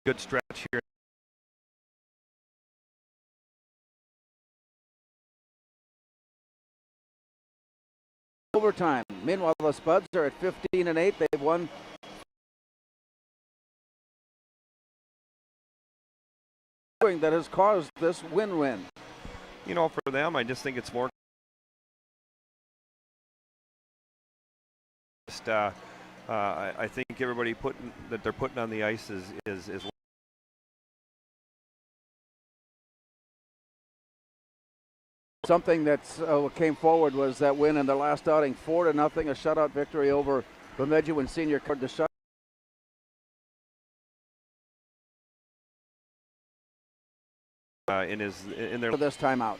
good stretch here. Overtime. Meanwhile, the Spuds are at 15-8. They've won that has caused this win-win. You know, for them, I just think it's more. I think everybody that they're putting on the ice is something that came forward was that win in the last outing, 4-0, a shutout victory over Bemidji when Senior card the shut. In their this timeout.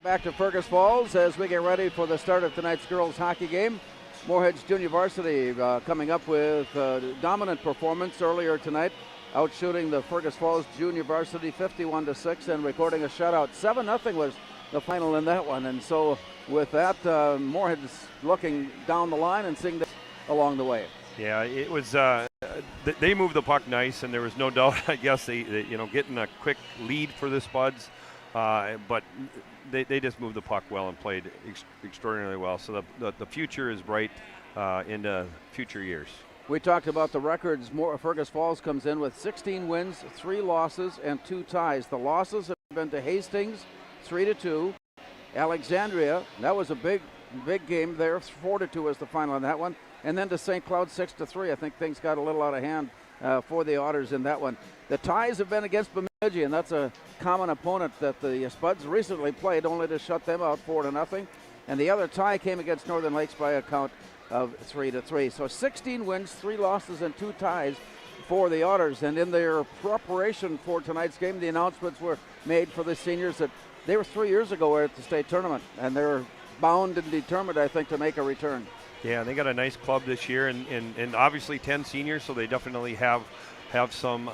Back to Fergus Falls as we get ready for the start of tonight's girls hockey game. Moorhead's junior varsity coming up with dominant performance earlier tonight, outshooting the Fergus Falls junior varsity 51-6 and recording a shutout. 7-0 was the final in that one, and so with that, Moorhead's looking down the line and seeing this along the way. Yeah, it was. They moved the puck nice, and there was no doubt. I guess they getting a quick lead for the Spuds, but they just moved the puck well and played extraordinarily well. So the future is bright into future years. We talked about the records. Fergus Falls comes in with 16 wins, 3 losses, and 2 ties. The losses have been to Hastings, 3-2. Alexandria, that was a big game there. 4-2 was the final on that one. And then to St. Cloud, 6-3. I think things got a little out of hand for the Otters in that one. The ties have been against Bemidji, and that's a common opponent that the Spuds recently played, only to shut them out 4-0. And the other tie came against Northern Lakes by a count of 3-3. So 16 wins, 3 losses, and 2 ties for the Otters. And in their preparation for tonight's game, the announcements were made for the seniors that they were 3 years ago at the state tournament, and they're bound and determined, I think, to make a return. Yeah, they got a nice club this year, and obviously 10 seniors, so they definitely have some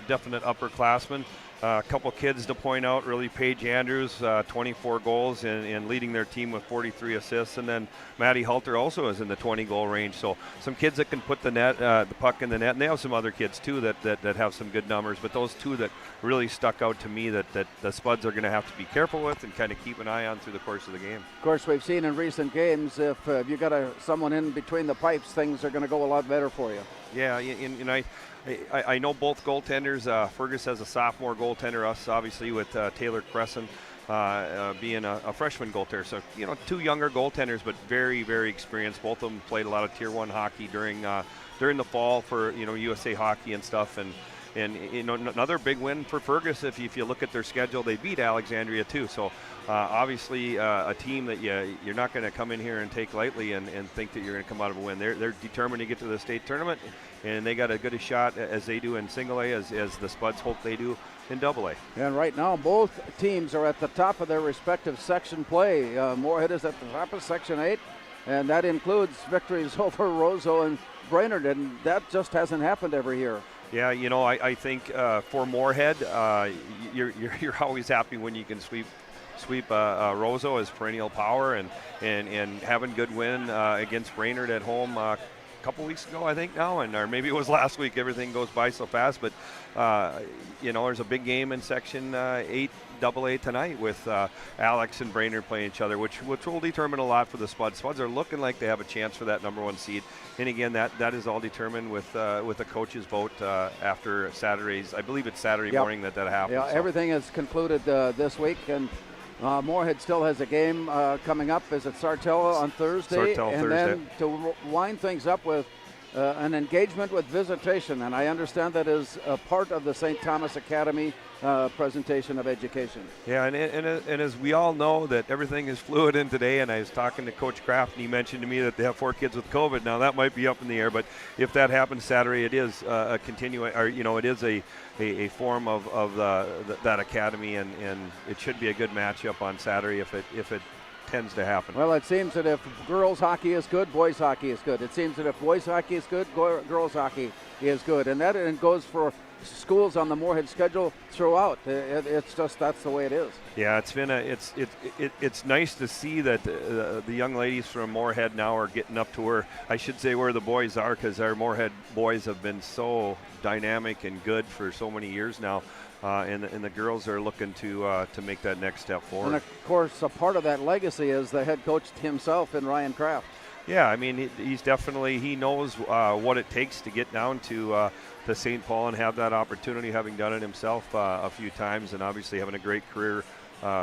definite upperclassmen. A couple kids to point out, really. Paige Andrews, 24 goals and leading their team with 43 assists. And then Maddie Halter also is in the 20-goal range. So some kids that can put the puck in the net. And they have some other kids, too, that have some good numbers. But those two that really stuck out to me that the Spuds are going to have to be careful with and kind of keep an eye on through the course of the game. Of course, we've seen in recent games, if you got someone in between the pipes, things are going to go a lot better for you. Yeah, and I know both goaltenders. Fergus has a sophomore goaltender, us obviously with Taylor Crescent being a freshman goaltender. So, 2 younger goaltenders, but very, very experienced. Both of them played a lot of Tier 1 hockey during the fall for, USA Hockey and stuff. And another big win for Fergus. If you look at their schedule, they beat Alexandria too. So obviously a team that you're not going to come in here and take lightly and think that you're going to come out of a win. They're determined to get to the state tournament, and they got as good a shot as they do in single A as the Spuds hope they do in double A. And right now, both teams are at the top of their respective section play. Moorhead is at the top of Section 8, and that includes victories over Roseau and Brainerd, and that just hasn't happened every year. Yeah, I think for Moorhead, you're always happy when you can sweep Roseau as perennial power and having good win against Brainerd at home a couple weeks ago, I think now, or maybe it was last week. Everything goes by so fast, but there's a big game in Section 8 AA tonight with Alex and Brainerd playing each other, which will determine a lot for the Spuds. Spuds are looking like they have a chance for that number 1 seed, and again, that is all determined with the coach's vote after Saturday's. I believe it's Saturday morning that happens. Yeah, so everything is concluded this week, and Moorhead still has a game coming up. Is it Sartella on Thursday? Then to wind things up with an engagement with visitation, and I understand that is a part of the St. Thomas Academy presentation of education. Yeah, and as we all know that everything is fluid in today, and I was talking to Coach Kraft, and he mentioned to me that they have 4 kids with COVID. Now that might be up in the air, but if that happens Saturday, it is a continuing, or it is a form of that academy, and it should be a good matchup on Saturday if it tends to happen. Well, it seems that if girls hockey is good, boys hockey is good. It seems that if boys hockey is good, girls hockey is good, and that goes for schools on the Moorhead schedule throughout. It's just that's the way it is. Yeah, it's been it's nice to see that the young ladies from Moorhead now are getting up to where the boys are, because our Moorhead boys have been so dynamic and good for so many years now. And the girls are looking to make that next step forward. And of course, a part of that legacy is the head coach himself in Ryan Kraft. Yeah, I mean, he knows what it takes to get down to St. Paul and have that opportunity, having done it himself a few times, and obviously having a great career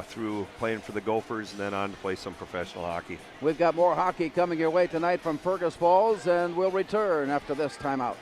through playing for the Gophers and then on to play some professional hockey. We've got more hockey coming your way tonight from Fergus Falls, and we'll return after this timeout.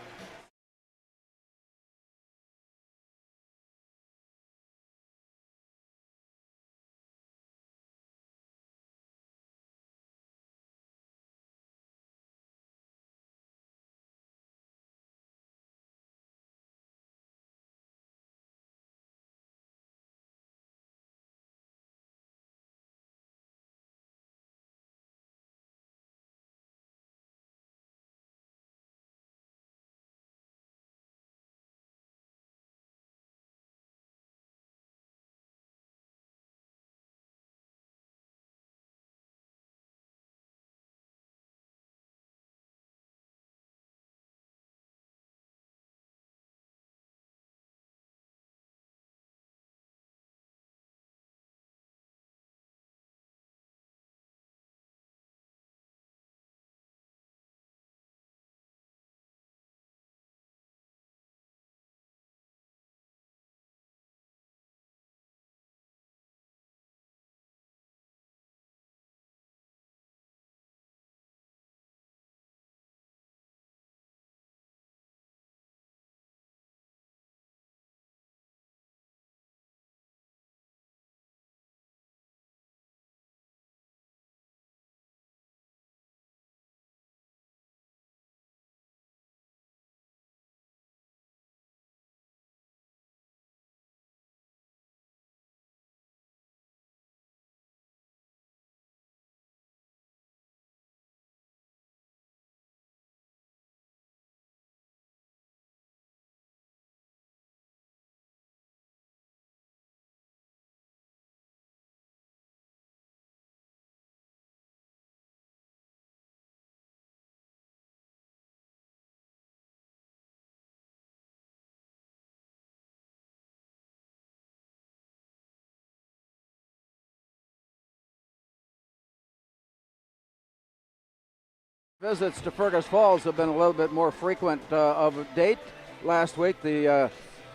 Visits to Fergus Falls have been a little bit more frequent of date. Last week, the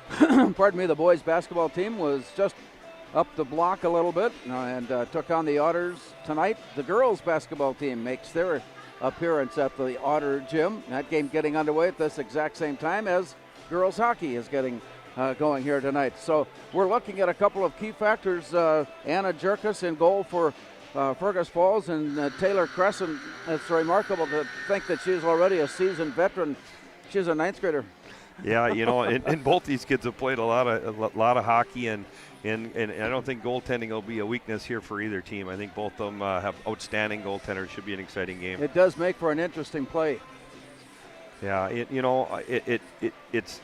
the boys basketball team was just up the block a little bit and took on the Otters tonight. The girls basketball team makes their appearance at the Otter Gym. That game getting underway at this exact same time as girls hockey is getting going here tonight. So we're looking at a couple of key factors. Anna Jerkus in goal for Fergus Falls, and Taylor Crescent. It's remarkable to think that she's already a seasoned veteran. She's a ninth grader. Yeah, and both these kids have played a lot of hockey, and I don't think goaltending will be a weakness here for either team. I think both of them have outstanding goaltenders. Should be an exciting game. It does make for an interesting play. Yeah, it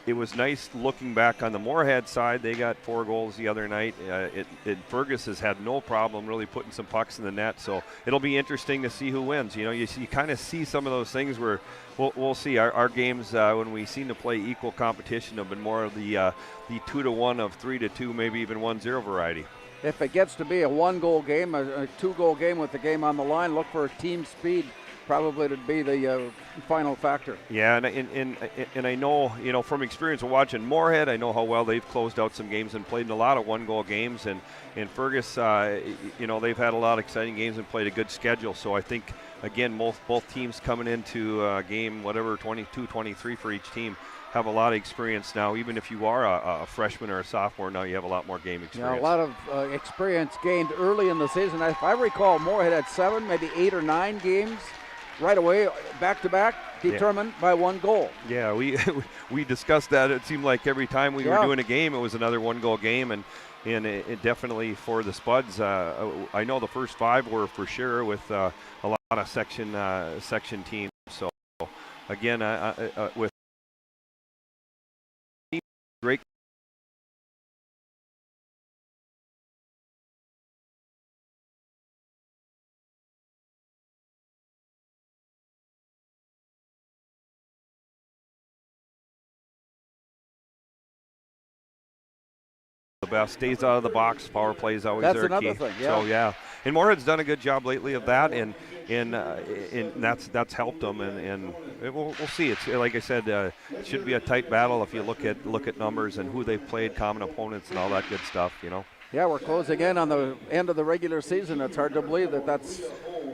was nice looking back on the Moorhead side. They got 4 goals the other night. Fergus has had no problem really putting some pucks in the net, so it'll be interesting to see who wins. You kind of see some of those things where we'll see. Our games when we seem to play equal competition have been more of the 2-1 of 3-2, maybe even 1-0 variety. If it gets to be a 1-goal game, a 2-goal game with the game on the line, look for team speed probably to be the final factor. Yeah, and I know, from experience of watching Moorhead, I know how well they've closed out some games and played in a lot of 1-goal games. And Fergus, they've had a lot of exciting games and played a good schedule. So I think, again, both teams coming into game, 22, 23 for each team, have a lot of experience now. Even if you are a freshman or a sophomore, now you have a lot more game experience. Yeah, a lot of experience gained early in the season. If I recall, Moorhead had 7, maybe 8 or 9 games right away, back-to-back, determined by 1 goal. Yeah, we discussed that. It seemed like every time we were doing a game, it was another 1-goal game, and it definitely for the Spuds. I know the first 5 were for sure with a lot of section teams. So again, with great. The best stays out of the box. Power play is always That's their another key. thing, yeah. So yeah, and Moorhead's done a good job lately of that, and that's helped them. And we'll see. It's like I said, it should be a tight battle if you look at numbers and who they've played, common opponents, and all that good stuff. Yeah, we're closing in on the end of the regular season. It's hard to believe that's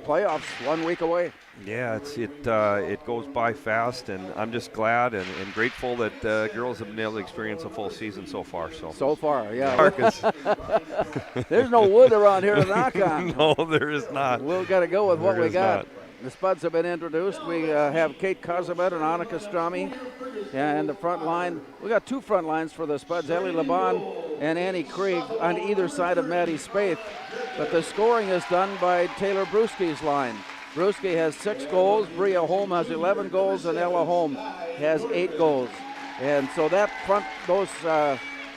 playoffs 1 week away. Yeah, it goes by fast, and I'm just glad and grateful that girls have been able to experience a full season so far. So far, yeah. Marcus. There's no wood around here to knock on. No, there is not. We've got to go with what we got. Not. The Spuds have been introduced. We have Kate Kozemet and Annika Strami. And the front line, we got 2 front lines for the Spuds, Ellie Laban and Annie Krieg on either side of Maddie Spaeth. But the scoring is done by Taylor Brewski's line. Brewski has 6 goals, Bria Holm has 11 goals, and Ella Holm has 8 goals. And so those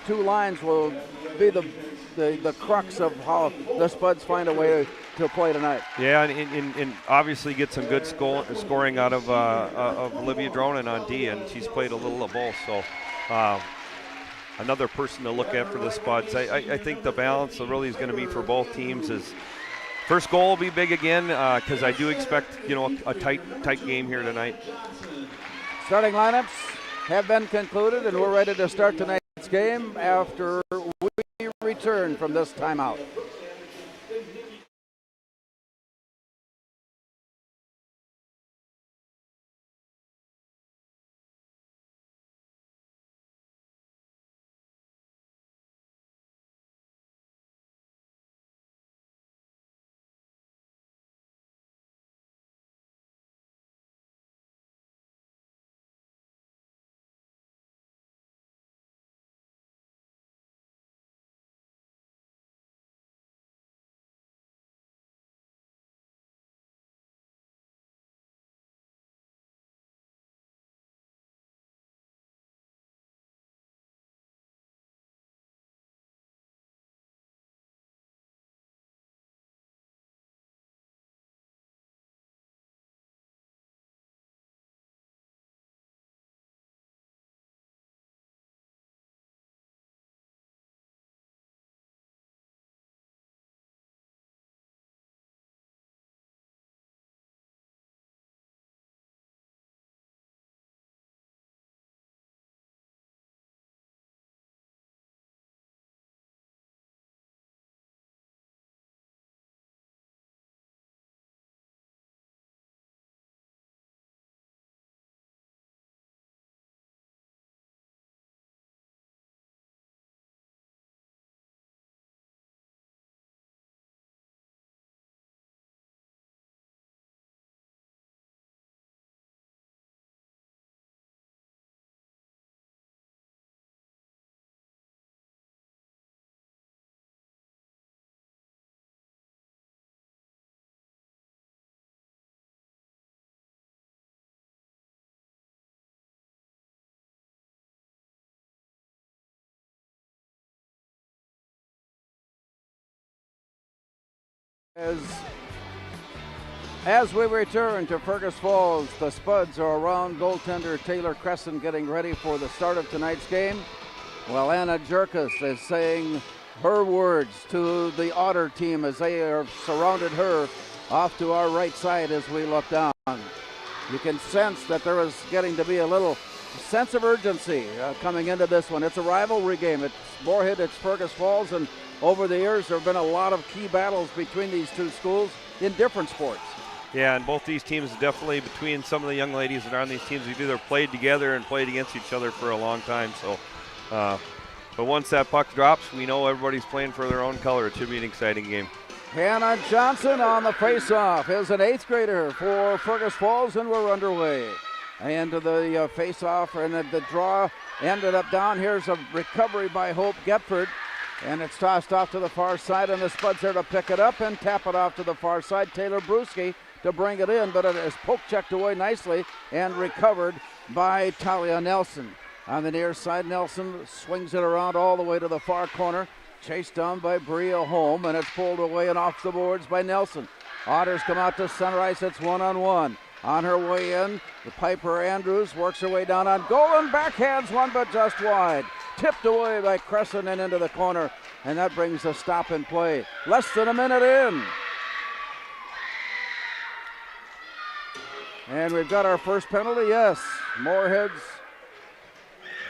2 lines will be the crux of how the Spuds find a way to play tonight. Yeah, and obviously get some good scoring out of Olivia Dronin on D, and she's played a little of both. So another person to look at for the Spuds. I think the balance really is going to be for both teams is first goal will be big again because I do expect a tight game here tonight. Starting lineups have been concluded, and we're ready to start tonight's game after we return from this timeout. As we return to Fergus Falls, the Spuds are around goaltender Taylor Crescent getting ready for the start of tonight's game. Well, Anna Jerkus is saying her words to the Otter team as they are surrounded her off to our right side as we look down. You can sense that there is getting to be a little sense of urgency coming into this one. It's a rivalry game. It's Moorhead, it's Fergus Falls, and over the years there have been a lot of key battles between these two schools in different sports. Yeah, and both these teams definitely, between some of the young ladies that are on these teams, we've either played together and played against each other for a long time. So, but once that puck drops, we know everybody's playing for their own color. It should be an exciting game. Hannah Johnson on the face-off is an 8th grader for Fergus Falls, and we're underway. Into the face-off, and the draw ended up down. Here's a recovery by Hope Gepford, and it's tossed off to the far side, and the Spuds there to pick it up and tap it off to the far side. Taylor Brewski to bring it in, but it is poke-checked away nicely and recovered by Talia Nelson. On the near side, Nelson swings it around all the way to the far corner, chased down by Bria Holm, and it's pulled away and off the boards by Nelson. Otters come out to center ice. It's 1-on-1. On her way in, the Piper Andrews works her way down on goal and backhands one, but just wide. Tipped away by Crescent and into the corner, and that brings a stop in play. Less than a minute in. And we've got our first penalty, yes. Moorhead's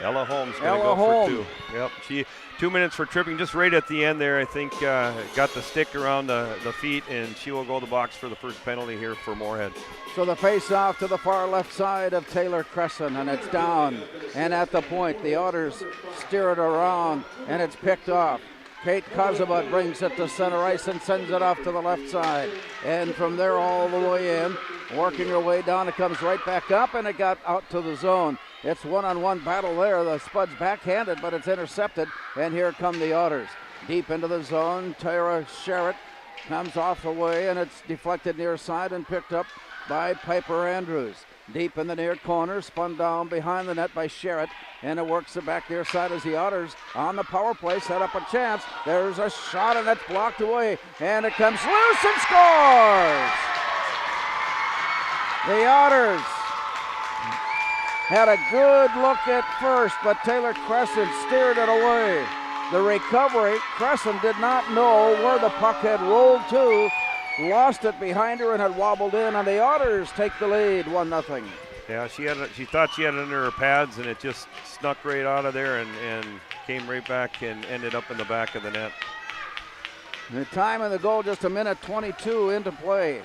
Ella Holmes going to go for 2. Yep, 2 minutes for tripping just right at the end there. I think got the stick around the feet, and she will go to the box for the first penalty here for Moorhead. So the face-off to the far left side of Taylor Crescent, and it's down. And at the point, the Otters steer it around, and it's picked off. Kate Kozabut brings it to center ice and sends it off to the left side. And from there all the way in, working her way down, it comes right back up, and it got out to the zone. It's one-on-one battle there. The Spuds backhanded, but it's intercepted, and here come the Otters. Deep into the zone, Tara Sherritt comes off the way, and it's deflected near side and picked up by Piper Andrews. Deep in the near corner, spun down behind the net by Sherritt, and it works the back near side as the Otters on the power play set up a chance. There's a shot, and it's blocked away, and it comes loose and scores! The Otters had a good look at first, but Taylor Crescent steered it away. The recovery, Crescent did not know where the puck had rolled to, lost it behind her and had wobbled in, and the Otters take the lead 1-0. Yeah, she thought she had it under her pads, and it just snuck right out of there and came right back and ended up in the back of the net. The time of the goal, just a minute 22 into play.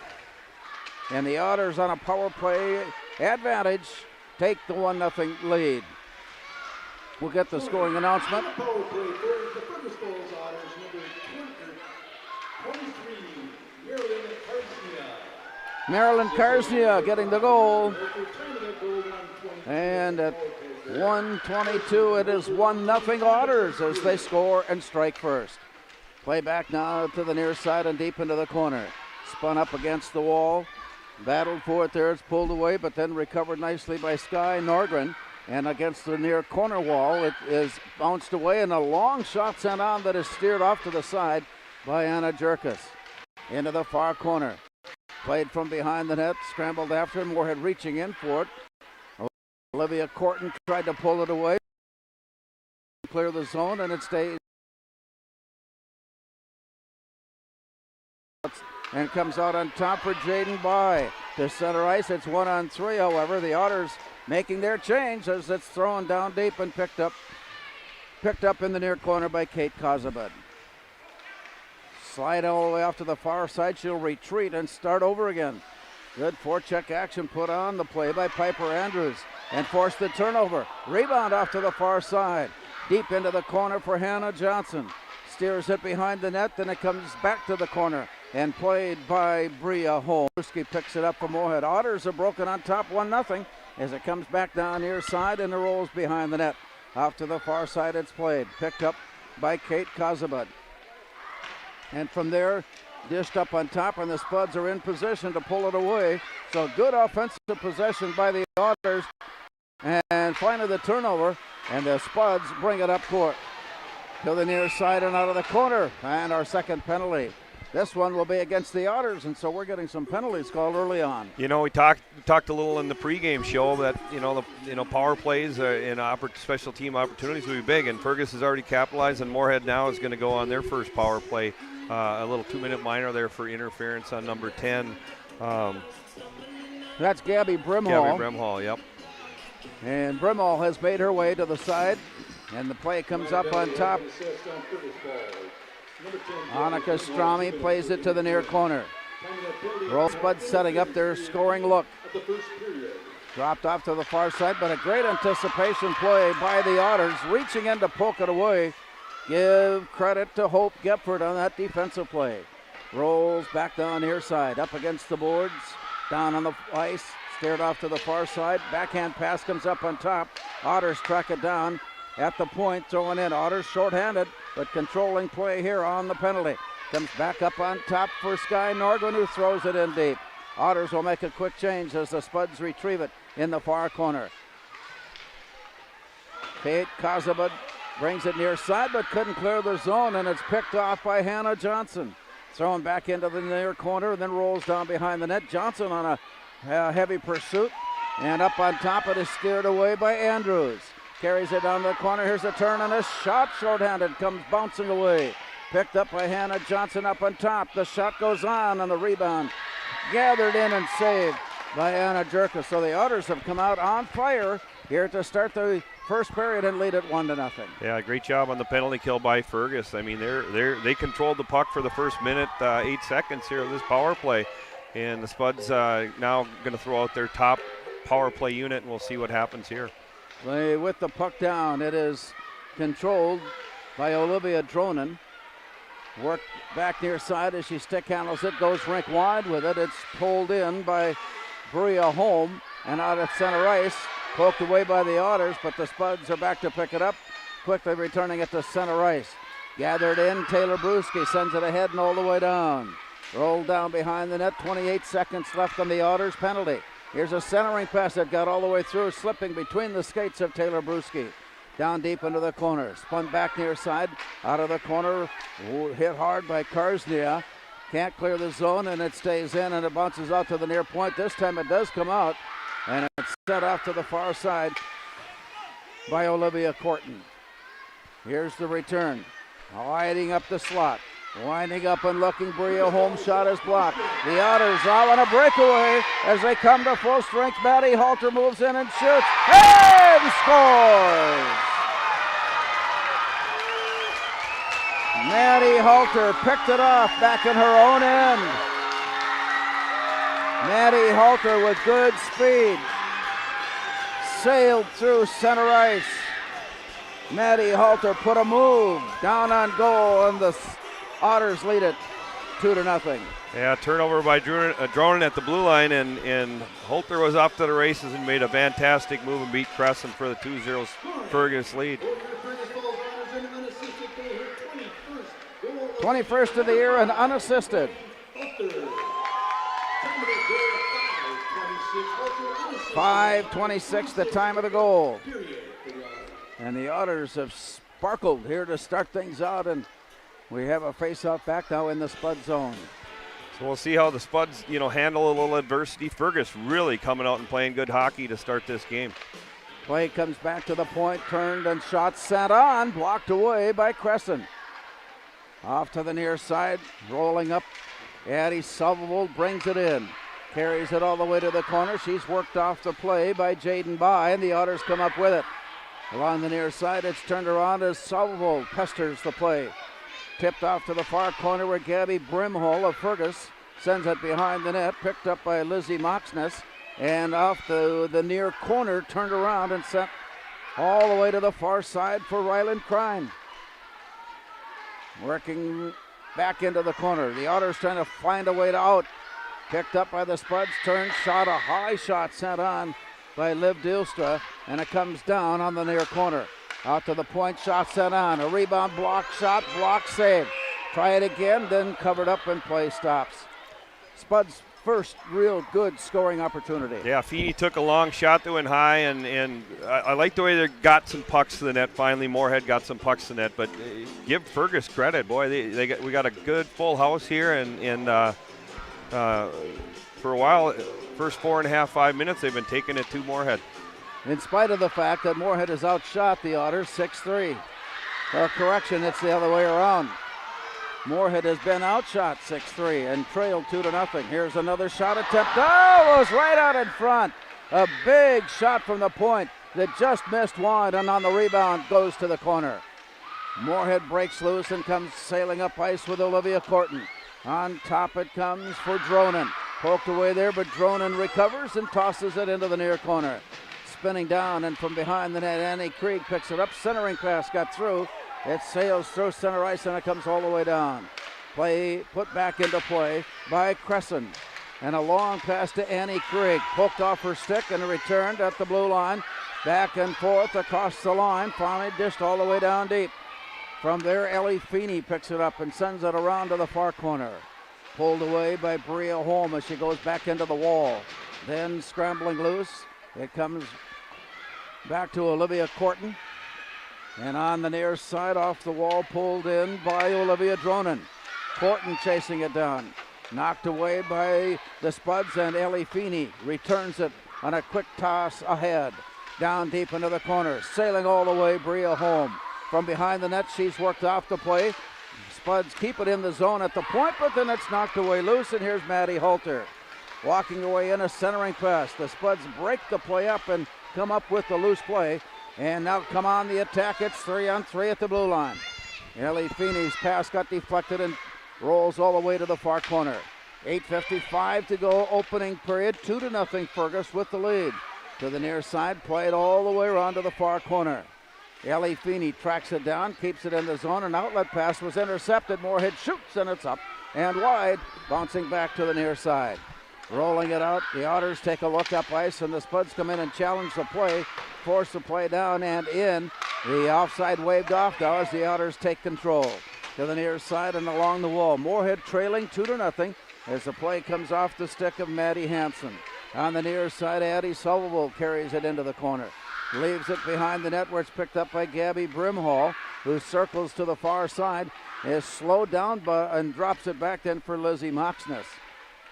And the Otters on a power play advantage take the 1-0 lead. We'll get the scoring announcement. Marilyn Karsnia getting the goal. And at 1:22, it is 1-0 Otters as they score and strike first. Play back now to the near side and deep into the corner. Spun up against the wall. Battled for it there. It's pulled away, but then recovered nicely by Skye Norgren. And against the near corner wall, it is bounced away, and a long shot sent on that is steered off to the side by Anna Jerkus. Into the far corner. Played from behind the net, scrambled after him. Moorhead reaching in for it. Olivia Corton tried to pull it away. Clear the zone, and it stays. And comes out on top for Jaden By. To center ice, it's 1-on-3, however. The Otters making their change as it's thrown down deep and picked up in the near corner by Kate Kozabud. Slide all the way off to the far side. She'll retreat and start over again. Good forecheck action put on the play by Piper Andrews and forced the turnover. Rebound off to the far side. Deep into the corner for Hannah Johnson. Steers it behind the net, then it comes back to the corner and played by Bria Holm. Brewski picks it up for Moorhead. Otters are broken on top 1-0 as it comes back down near side and it rolls behind the net. Off to the far side it's played. Picked up by Kate Kozabud. And from there, dished up on top, and the Spuds are in position to pull it away. So good offensive possession by the Otters. And finally the turnover, and the Spuds bring it up court. To the near side and out of the corner. And our second penalty. This one will be against the Otters, and so we're getting some penalties called early on. You know, we talked a little in the pregame show that the power plays and special team opportunities will be big, and Fergus has already capitalized, and Moorhead now is going to go on their first power play, a little 2-minute minor there for interference on number 10. That's Gabby Brimhall. Gabby Brimhall, yep. And Brimhall has made her way to the side, and the play comes up on top. Annika Strami plays it to the near corner. Spud setting up their scoring look. Dropped off to the far side, but a great anticipation play by the Otters, reaching in to poke it away. Give credit to Hope Gepford on that defensive play. Rolls back down near side, up against the boards, down on the ice, stared off to the far side. Backhand pass comes up on top. Otters track it down at the point, throwing in. Otters shorthanded, but controlling play here on the penalty. Comes back up on top for Sky Norgren, who throws it in deep. Otters will make a quick change as the Spuds retrieve it in the far corner. Kate Kozabud brings it near side, but couldn't clear the zone, and it's picked off by Hannah Johnson. Thrown back into the near corner, and then rolls down behind the net. Johnson on a heavy pursuit, and up on top it is steered away by Andrews. Carries it down the corner. Here's a turn and a shot. Shorthanded comes bouncing away. Picked up by Hannah Johnson up on top. The shot goes on the rebound. Gathered in and saved by Anna Jerka. So the Otters have come out on fire here to start the first period and lead it 1-0. Yeah, great job on the penalty kill by Fergus. I mean, they controlled the puck for the first minute, 8 seconds here of this power play. And the Spuds now going to throw out their top power play unit, and we'll see what happens here. With the puck down, it is controlled by Olivia Dronen. Work back near side as she stick handles it, goes rink wide with it. It's pulled in by Bria Holm and out at center ice. Poked away by the Otters, but the Spuds are back to pick it up, quickly returning it to center ice. Gathered in, Taylor Bruschi sends it ahead and all the way down. Rolled down behind the net, 28 seconds left on the Otters penalty. Here's a centering pass that got all the way through, slipping between the skates of Taylor Bruschi. Down deep into the corner, spun back near side, out of the corner, hit hard by Karsnia. Can't clear the zone, and it stays in, and it bounces out to the near point. This time it does come out, and it's set off to the far side by Olivia Corton. Here's the return, winding up the slot. Winding up and looking, Bria Holmes' shot is blocked. The Otters are on a breakaway as they come to full strength. Maddie Halter moves in and shoots and scores! Maddie Halter picked it off back in her own end. Maddie Halter with good speed sailed through center ice. Maddie Halter put a move down on goal, and the Otters lead it 2-0. Yeah, turnover by Dronen at the blue line, and Holter was off to the races and made a fantastic move and beat Crescent for the 2-0 Fergus lead. 21st of the year and unassisted. 5:26 the time of the goal. And the Otters have sparkled here to start things out, and we have a face-off back now in the Spud zone. So we'll see how the Spuds, handle a little adversity. Fergus really coming out and playing good hockey to start this game. Play comes back to the point, turned and shot sent on, blocked away by Crescent. Off to the near side, rolling up. Addie Sullivan brings it in. Carries it all the way to the corner. She's worked off the play by Jaden By, and the Otters come up with it. Along the near side, it's turned around as Sullivan pesters the play. Tipped off to the far corner where Gabby Brimhall of Fergus sends it behind the net. Picked up by Lizzie Moxness. And off the near corner, turned around and sent all the way to the far side for Ryland Crine. Working back into the corner. The Otters trying to find a way to out. Picked up by the Spuds, turned, shot, a high shot sent on by Liv Dilstra, and it comes down on the near corner. Out to the point, shot sent on. A rebound, block shot, block save. Try it again, then covered up and play stops. Spuds first real good scoring opportunity. Yeah, Feeney took a long shot that went high, and I like the way they got some pucks to the net. Finally, Moorhead got some pucks to the net, but give Fergus credit. Boy, we got a good full house here, and for a while, first 4.5, 5 minutes, they've been taking it to Moorhead. In spite of the fact that Moorhead has outshot the Otters 6-3. Correction, it's the other way around. Moorhead has been outshot 6-3 and trailed 2-0. Here's another shot attempt. Oh, it was right out in front. A big shot from the point that just missed wide, and on the rebound goes to the corner. Moorhead breaks loose and comes sailing up ice with Olivia Corton. On top it comes for Dronen. Poked away there, but Dronen recovers and tosses it into the near corner. Spinning down and from behind the net, Annie Krieg picks it up. Centering pass got through. It sails through center ice and it comes all the way down. Play put back into play by Crescent. And a long pass to Annie Krieg. Poked off her stick and returned at the blue line. Back and forth across the line. Finally dished all the way down deep. From there, Ellie Feeney picks it up and sends it around to the far corner. Pulled away by Bria Holm as she goes back into the wall. Then scrambling loose. It comes back to Olivia Corton. And on the near side, off the wall, pulled in by Olivia Dronen. Corton chasing it down. Knocked away by the Spuds, and Ellie Feeney returns it on a quick toss ahead. Down deep into the corner. Sailing all the way, Bria Holm. From behind the net, she's worked off the play. Spuds keep it in the zone at the point, but then it's knocked away loose, and here's Maddie Holter. Walking away in a centering pass. The Spuds break the play up and come up with the loose play. And now come on the attack. It's 3-on-3 at the blue line. Ellie Feeney's pass got deflected and rolls all the way to the far corner. 8:55 to go, opening period. 2-0 Fergus with the lead. To the near side, played all the way around to the far corner. Ellie Feeney tracks it down, keeps it in the zone. An outlet pass was intercepted. Moorhead shoots and it's up and wide, bouncing back to the near side. Rolling it out, the Otters take a look up ice, and the Spuds come in and challenge the play, force the play down and in. The offside waved off now as the Otters take control. To the near side and along the wall. Moorhead trailing 2-0 as the play comes off the stick of Maddie Hansen. On the near side, Addie Sullivan carries it into the corner. Leaves it behind the net where it's picked up by Gabby Brimhall, who circles to the far side, is slowed down and drops it back then for Lizzie Moxness.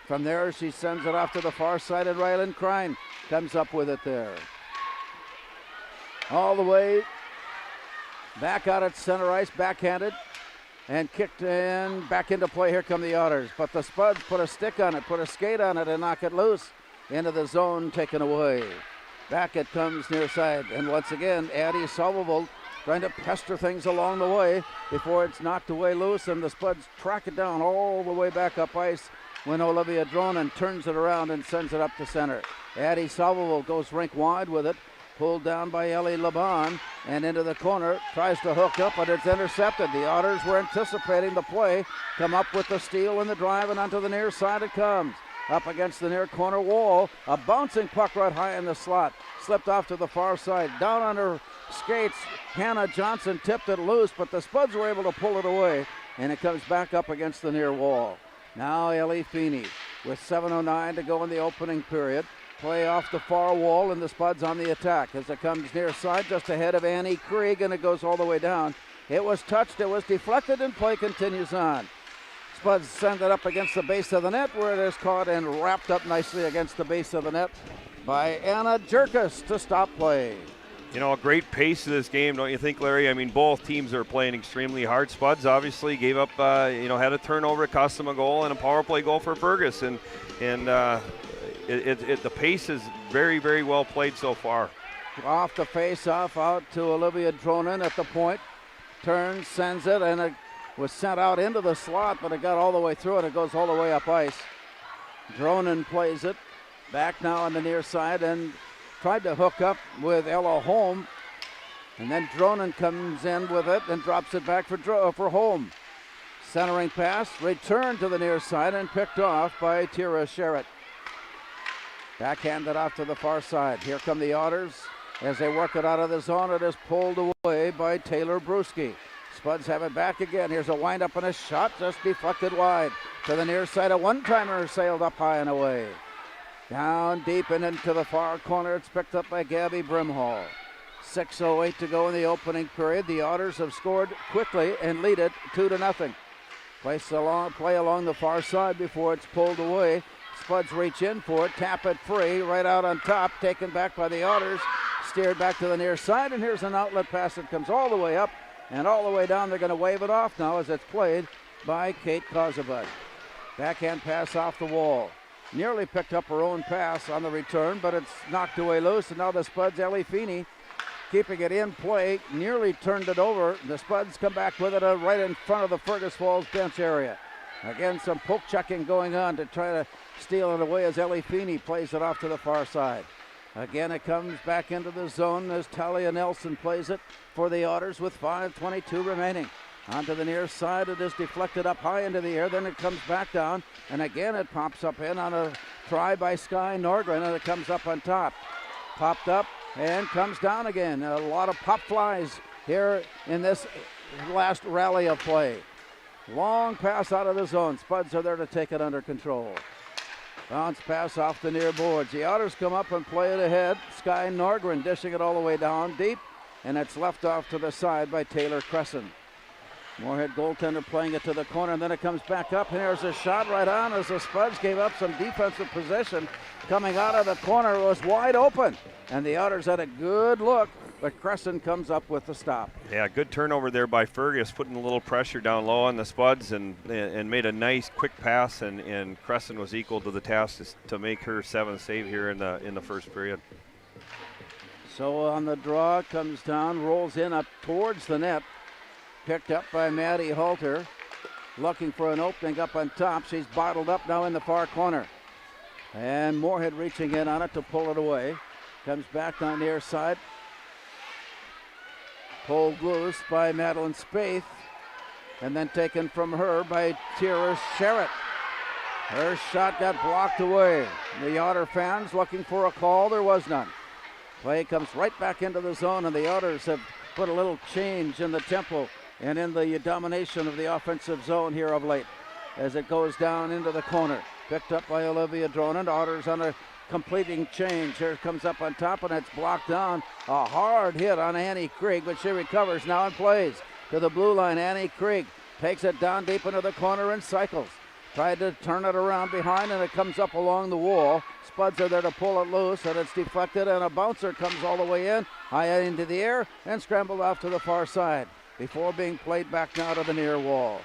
From there, she sends it off to the far side, and Rylan Crine comes up with it there. All the way back out at center ice, backhanded, and kicked in, back into play. Here come the Otters. But the Spuds put a stick on it, put a skate on it, and knock it loose into the zone, taken away. Back it comes near side, and once again, Addie Sullivan trying to pester things along the way before it's knocked away loose, and the Spuds track it down all the way back up ice when Olivia Dronen turns it around and sends it up to center. Addie Sullivan goes rink wide with it, pulled down by Ellie Laban, and into the corner, tries to hook up, but it's intercepted. The Otters were anticipating the play, come up with the steal and the drive, and onto the near side it comes. Up against the near corner wall, a bouncing puck right high in the slot, slipped off to the far side. Down on her skates, Hannah Johnson tipped it loose, but the Spuds were able to pull it away, and it comes back up against the near wall. Now Ellie Feeney with 7:09 to go in the opening period. Play off the far wall, and the Spuds on the attack as it comes near side just ahead of Annie Krieg, and it goes all the way down. It was touched, it was deflected, and play continues on. Spuds send it up against the base of the net where it is caught and wrapped up nicely against the base of the net by Anna Jerkus to stop play. You know, a great pace of this game, don't you think, Larry? I mean, both teams are playing extremely hard. Spuds obviously gave up, had a turnover, cost them a goal, and a power play goal for Fergus. And the pace is very, very well played so far. Off the face-off, out to Olivia Dronen at the point. Turns, sends it, and it was sent out into the slot, but it got all the way through, and it goes all the way up ice. Dronen plays it. Back now on the near side, and tried to hook up with Ella Holm, and then Dronen comes in with it and drops it back for Holm. Centering pass, returned to the near side and picked off by Tira Sherritt. Backhanded off to the far side. Here come the Otters as they work it out of the zone. It is pulled away by Taylor Brewski. Spuds have it back again. Here's a wind-up and a shot just deflected wide. To the near side, a one-timer sailed up high and away. Down deep and into the far corner. It's picked up by Gabby Brimhall. 6:08 to go in the opening period. The Otters have scored quickly and lead it 2-0. Play along the far side before it's pulled away. Spuds reach in for it, tap it free, right out on top, taken back by the Otters, steered back to the near side, and here's an outlet pass that comes all the way up and all the way down. They're going to wave it off now as it's played by Kate Kozabud. Backhand pass off the wall. Nearly picked up her own pass on the return, but it's knocked away loose, and now the Spuds, Ellie Feeney, keeping it in play, nearly turned it over. The Spuds come back with it right in front of the Fergus Falls bench area. Again, some poke checking going on to try to steal it away as Ellie Feeney plays it off to the far side. Again, it comes back into the zone as Talia Nelson plays it for the Otters with 5:22 remaining. Onto the near side, it is deflected up high into the air, then it comes back down, and again it pops up in on a try by Sky Norgren, and it comes up on top. Popped up and comes down again. A lot of pop flies here in this last rally of play. Long pass out of the zone. Spuds are there to take it under control. Bounce pass off the near boards. The Otters come up and play it ahead. Sky Norgren dishing it all the way down deep, and it's left off to the side by Taylor Crescent. Moorhead goaltender playing it to the corner, and then it comes back up, and there's a shot right on as the Spuds gave up some defensive possession. Coming out of the corner, it was wide open, and the Otters had a good look, but Crescent comes up with the stop. Yeah, good turnover there by Fergus, putting a little pressure down low on the Spuds and made a nice quick pass, and Crescent was equal to the task to make her seventh save here in the first period. So on the draw, comes down, rolls in up towards the net. Picked up by Maddie Halter, looking for an opening up on top. She's bottled up now in the far corner. And Moorhead reaching in on it to pull it away. Comes back on the near side. Pulled loose by Madeline Spaeth. And then taken from her by Tira Sherritt. Her shot got blocked away. The Otter fans looking for a call. There was none. Play comes right back into the zone, and the Otters have put a little change in the tempo and in the domination of the offensive zone here of late as it goes down into the corner. Picked up by Olivia Dronan. Otters on a completing change. Here it comes up on top, and it's blocked down. A hard hit on Annie Krieg, but she recovers now and plays to the blue line. Annie Krieg takes it down deep into the corner and cycles. Tried to turn it around behind, and it comes up along the wall. Spuds are there to pull it loose, and it's deflected, and a bouncer comes all the way in, high into the air, and scrambled off to the far side before being played back now to the near wall.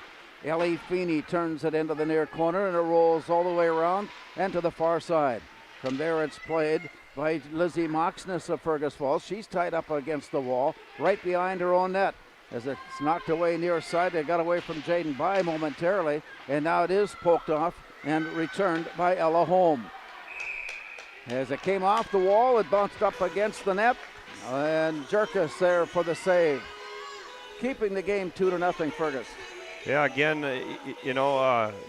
Ellie Feeney turns it into the near corner, and it rolls all the way around and to the far side. From there, it's played by Lizzie Moxness of Fergus Falls. She's tied up against the wall, right behind her own net. As it's knocked away near side, they got away from Jaden By momentarily, and now it is poked off and returned by Ella Holm. As it came off the wall, it bounced up against the net, and Jerkus there for the save. Keeping the game 2-0, Fergus. Yeah, again,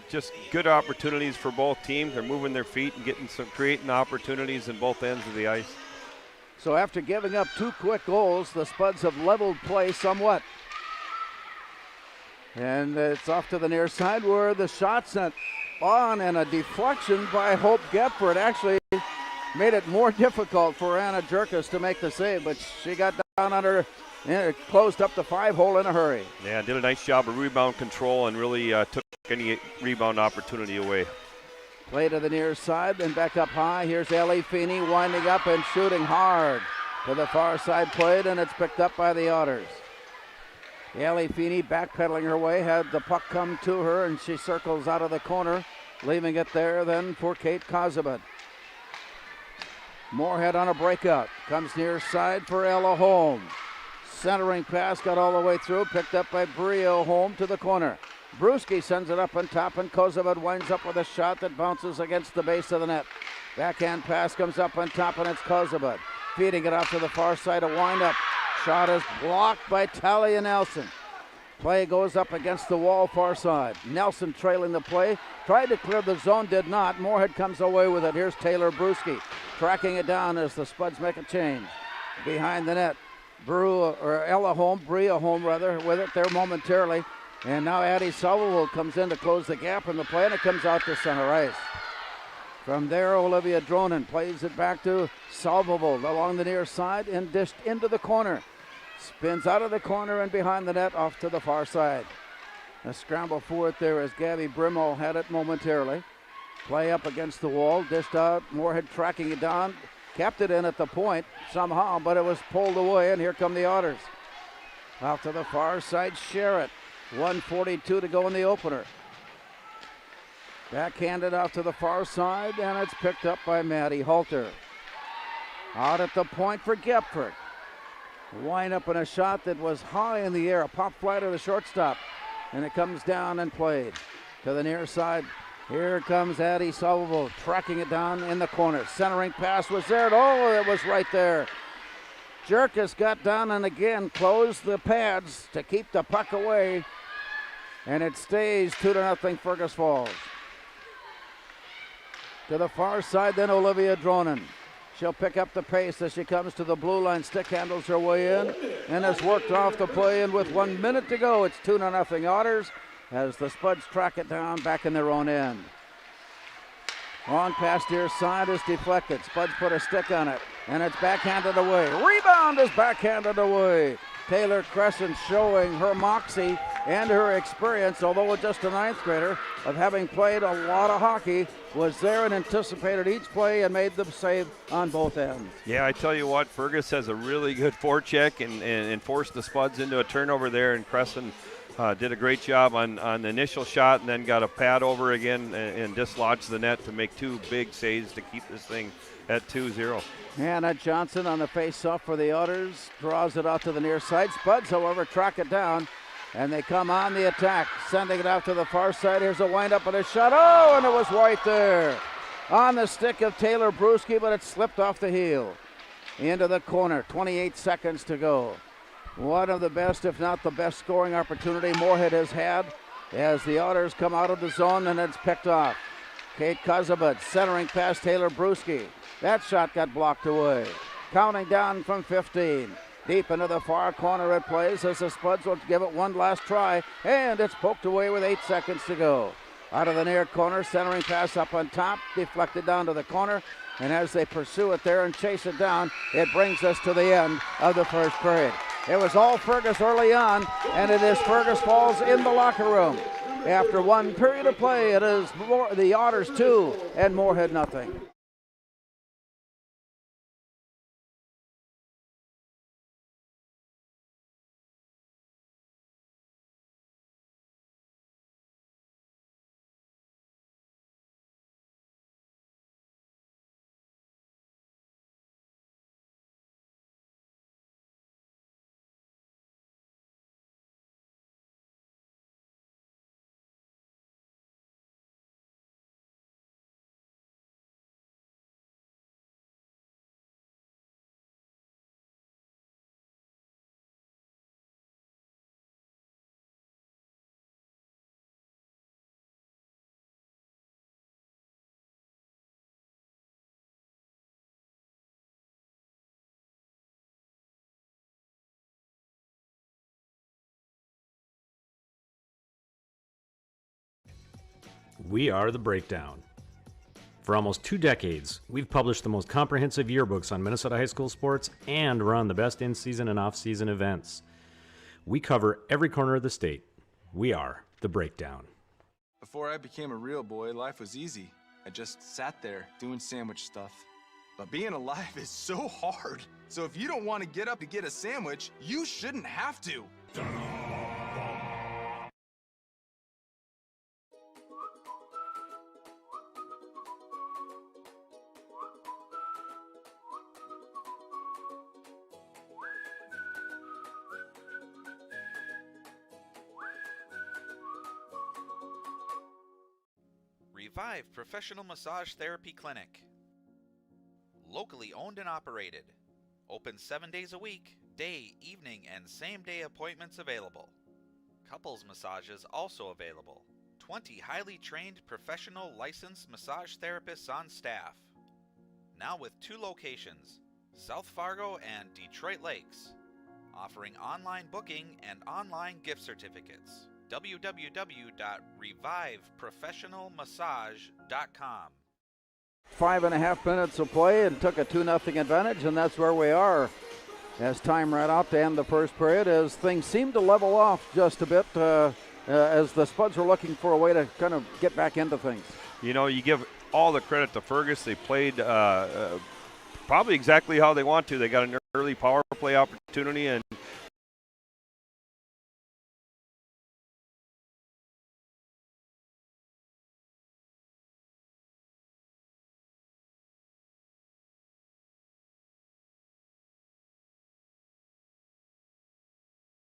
just good opportunities for both teams. They're moving their feet and creating opportunities in both ends of the ice. So after giving up two quick goals, the Spuds have leveled play somewhat. And it's off to the near side where the shot sent on, and a deflection by Hope Gepford actually made it more difficult for Anna Jerkus to make the save, but she got down on her and closed up the 5-hole in a hurry. Yeah, did a nice job of rebound control and really took any rebound opportunity away. Play to the near side, then back up high. Here's Ellie Feeney winding up and shooting hard to the far side plate, and it's picked up by the Otters. Ellie Feeney backpedaling her way, had the puck come to her, and she circles out of the corner, leaving it there then for Kate Kozabud. Moorhead on a breakout, comes near side for Ella Holm. Centering pass got all the way through, picked up by Brio Holm to the corner. Brewski sends it up on top, and Kozabud winds up with a shot that bounces against the base of the net. Backhand pass comes up on top, and it's Kozabud. Feeding it off to the far side, a wind-up. Shot is blocked by Talia Nelson. Play goes up against the wall far side. Nelson trailing the play. Tried to clear the zone, did not. Moorhead comes away with it. Here's Taylor Brewski tracking it down as the Spuds make a change. Behind the net, Bria home rather, with it there momentarily. And now Addie Sullivan comes in to close the gap in the play, and it comes out to center ice. From there, Olivia Dronen plays it back to Salvable along the near side and dished into the corner. Spins out of the corner and behind the net off to the far side. A scramble for it there as Gabby Brimall had it momentarily. Play up against the wall, dished out, Moorhead tracking it down. Kept it in at the point somehow, but it was pulled away, and here come the Otters. Out to the far side, Sherritt. 1:42 to go in the opener. Backhanded out to the far side, and it's picked up by Maddie Halter. Out at the point for Gepford. Wind up in a shot that was high in the air, a pop fly to the shortstop, and it comes down and played to the near side. Here comes Addie Salvo, tracking it down in the corner. Centering pass was there. Oh, it was right there. Jerkis got down and again closed the pads to keep the puck away, and it stays 2-0 Fergus Falls. To the far side then Olivia Dronen. She'll pick up the pace as she comes to the blue line, stick handles her way in, and has worked off the play, and with 1 minute to go, it's 2-0 Otters as the Spuds track it down back in their own end. Long pass near side is deflected. Spuds put a stick on it, and it's backhanded away. Rebound is backhanded away. Taylor Crescent showing her moxie and her experience, although just a ninth grader, of having played a lot of hockey, was there and anticipated each play and made the save on both ends. Yeah, I tell you what, Fergus has a really good forecheck and forced the Spuds into a turnover there, and Crescent did a great job on the initial shot and then got a pad over again and dislodged the net to make two big saves to keep this thing at 2-0. Hannah Johnson on the face-off for the Otters, draws it out to the near side. Spuds, however, track it down, and they come on the attack, sending it out to the far side. Here's a wind-up and a shot. Oh, and it was right there on the stick of Taylor Brewski, but it slipped off the heel into the corner. 28 seconds to go. One of the best, if not the best, scoring opportunity Moorhead has had as the Otters come out of the zone, and it's picked off. Kate Kozabut centering past Taylor Brewski. That shot got blocked away. Counting down from 15. Deep into the far corner it plays as the Spuds will give it one last try, and it's poked away with 8 seconds to go. Out of the near corner, centering pass up on top, deflected down to the corner, and as they pursue it there and chase it down, it brings us to the end of the first period. It was all Fergus early on, and it is Fergus Falls in the locker room. After one period of play, it is the Otters 2 and Moorhead nothing. We are The Breakdown. For almost 2 decades, we've published the most comprehensive yearbooks on Minnesota high school sports and run the best in-season and off-season events. We cover every corner of the state. We are The Breakdown. Before I became a real boy, life was easy. I just sat there doing sandwich stuff. But being alive is so hard. So if you don't want to get up to get a sandwich, you shouldn't have to. Revive Professional Massage Therapy Clinic. Locally owned and operated. Open 7 days a week, day, evening, and same-day appointments available. Couples massages also available. 20 highly trained professional licensed massage therapists on staff. Now with 2 locations, South Fargo and Detroit Lakes. offering online booking and online gift certificates. www.reviveprofessionalmassage.com. 5.5 minutes of play and took a 2-0 advantage, and that's where we are as time ran out to end the first period, as things seemed to level off just a bit as the Spuds were looking for a way to kind of get back into things. You know, you give all the credit to Fergus. They played probably exactly how they want to. They got an early power play opportunity, and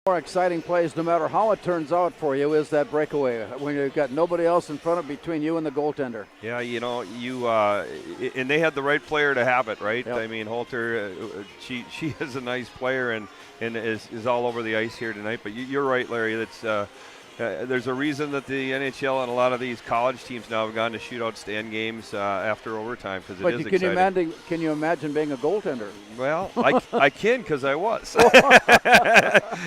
More exciting plays, no matter how it turns out for you, is that breakaway when you've got nobody else in front of between you and the goaltender. yeah, you know, and they had the right player to have it, right? Yep. I mean, Holter, she is a nice player and is all over the ice here tonight. But you're right, Larry. That's there's a reason that the NHL and a lot of these college teams now have gone to shootout stand games after overtime, because it is exciting. Can you imagine being a goaltender? Well, I can, because I was.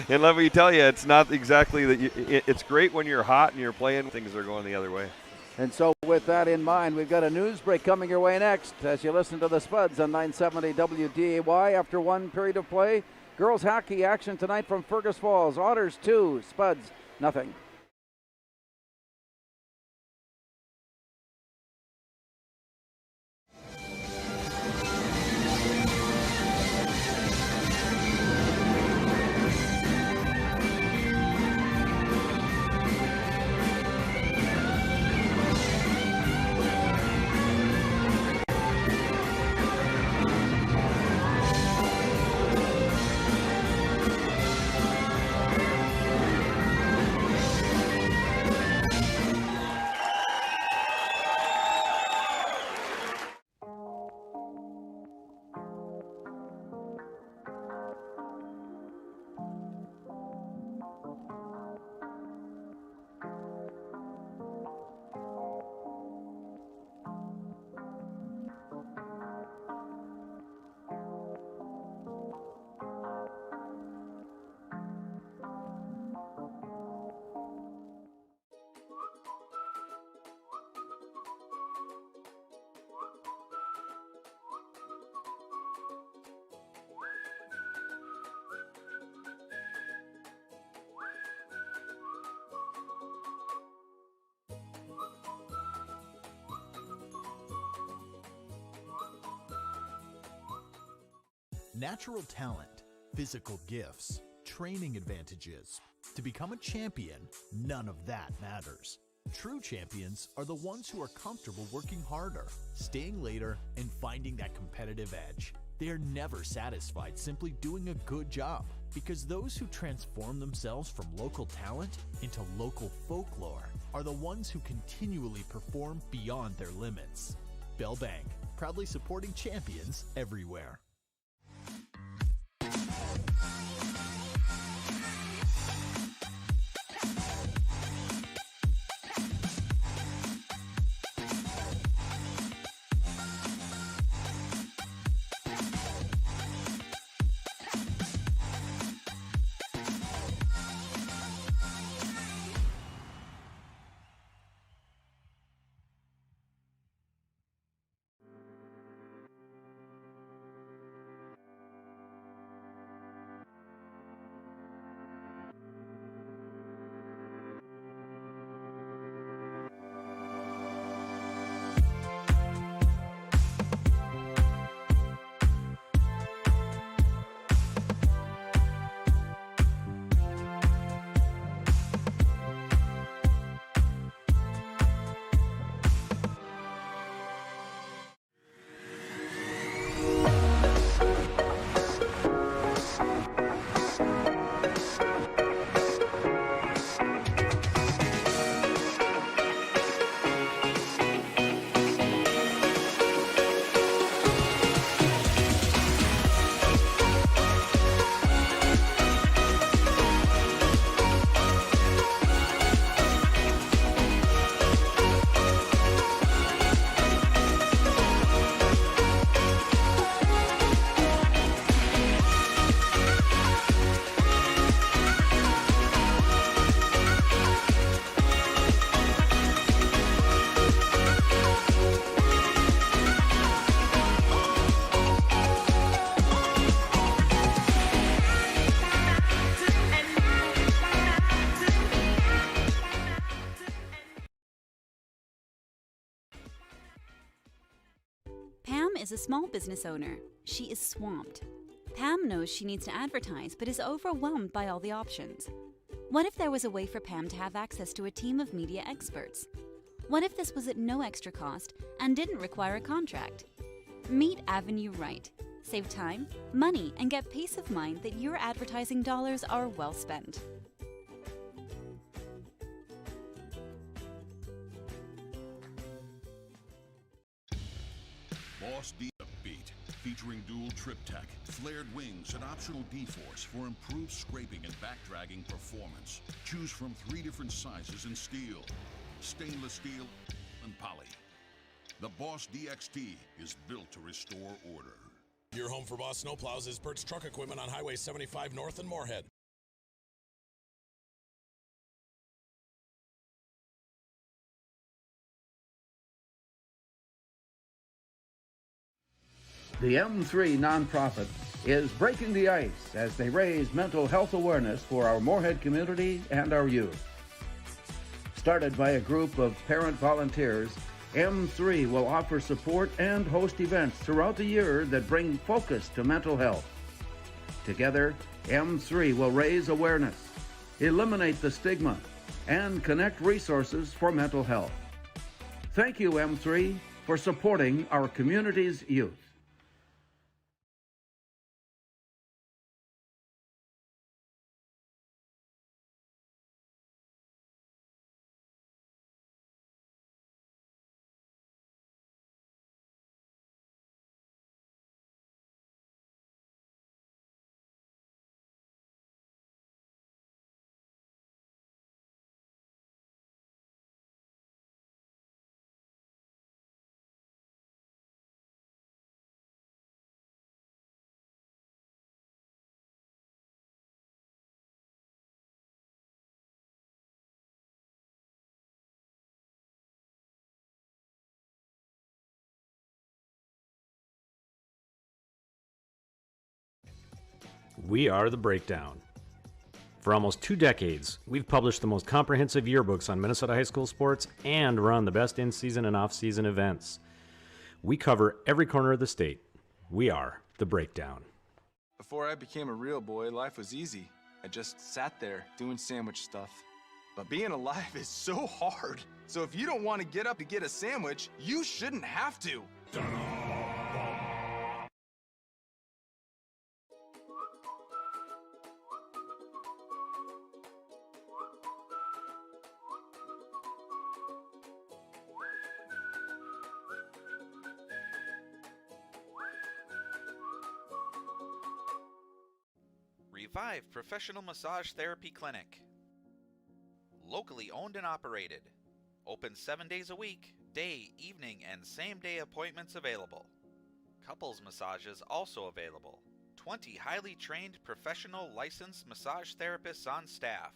And let me tell you, it's not exactly that. It's great when you're hot and you're playing. Things are going the other way. And so with that in mind, we've got a news break coming your way next as you listen to the Spuds on 970 WDAY. After one period of play, girls hockey action tonight from Fergus Falls. Otters 2, Spuds nothing. Natural talent, physical gifts, training advantages. To become a champion, none of that matters. True champions are the ones who are comfortable working harder, staying later, and finding that competitive edge. They are never satisfied simply doing a good job, because those who transform themselves from local talent into local folklore are the ones who continually perform beyond their limits. Bell Bank, proudly supporting champions everywhere. is a small business owner. She is swamped. Pam knows she needs to advertise, but is overwhelmed by all the options. What if there was a way for Pam to have access to a team of media experts? What if this was at no extra cost and didn't require a contract? Meet Avenue Right. Save time, money, and get peace of mind that your advertising dollars are well spent. Boss D Beat, featuring dual trip tech, flared wings, and optional D-force for improved scraping and backdragging performance. Choose from 3 different sizes in steel, stainless steel, and poly. The Boss DXT is built to restore order. Your home for Boss Snowplows is Bert's Truck Equipment on Highway 75 North in Moorhead. The M3 nonprofit is breaking the ice as they raise mental health awareness for our Moorhead community and our youth. Started by a group of parent volunteers, M3 will offer support and host events throughout the year that bring focus to mental health. Together, M3 will raise awareness, eliminate the stigma, and connect resources for mental health. Thank you, M3, for supporting our community's youth. We are The Breakdown. For almost 2 decades, we've published the most comprehensive yearbooks on Minnesota high school sports and run the best in-season and off-season events. We cover every corner of the state. We are The Breakdown. Before I became a real boy, life was easy. I just sat there doing sandwich stuff. But being alive is so hard. So if you don't want to get up to get a sandwich, you shouldn't have to. Revive Professional Massage Therapy Clinic. Locally owned and operated. Open 7 days a week, day, evening, and same-day appointments available. Couples massages also available. 20 highly trained professional licensed massage therapists on staff.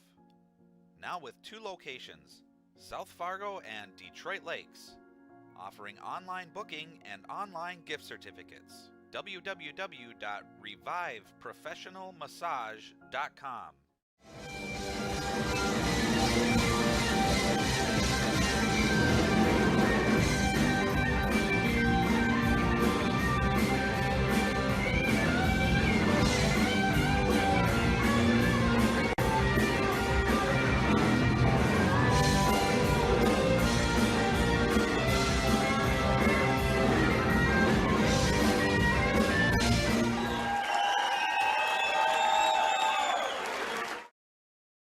Now with 2 locations, South Fargo and Detroit Lakes. Offering online booking and online gift certificates. www.reviveprofessionalmassage.com.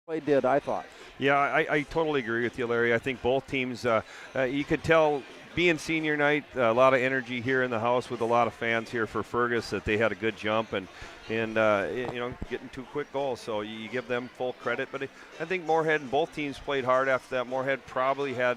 They did, I thought. Yeah, I totally agree with you, Larry. I think both teams, you could tell being senior night, a lot of energy here in the house with a lot of fans here for Fergus, that they had a good jump and getting 2 quick goals. So you give them full credit. But I think Moorhead and both teams played hard after that. Moorhead probably had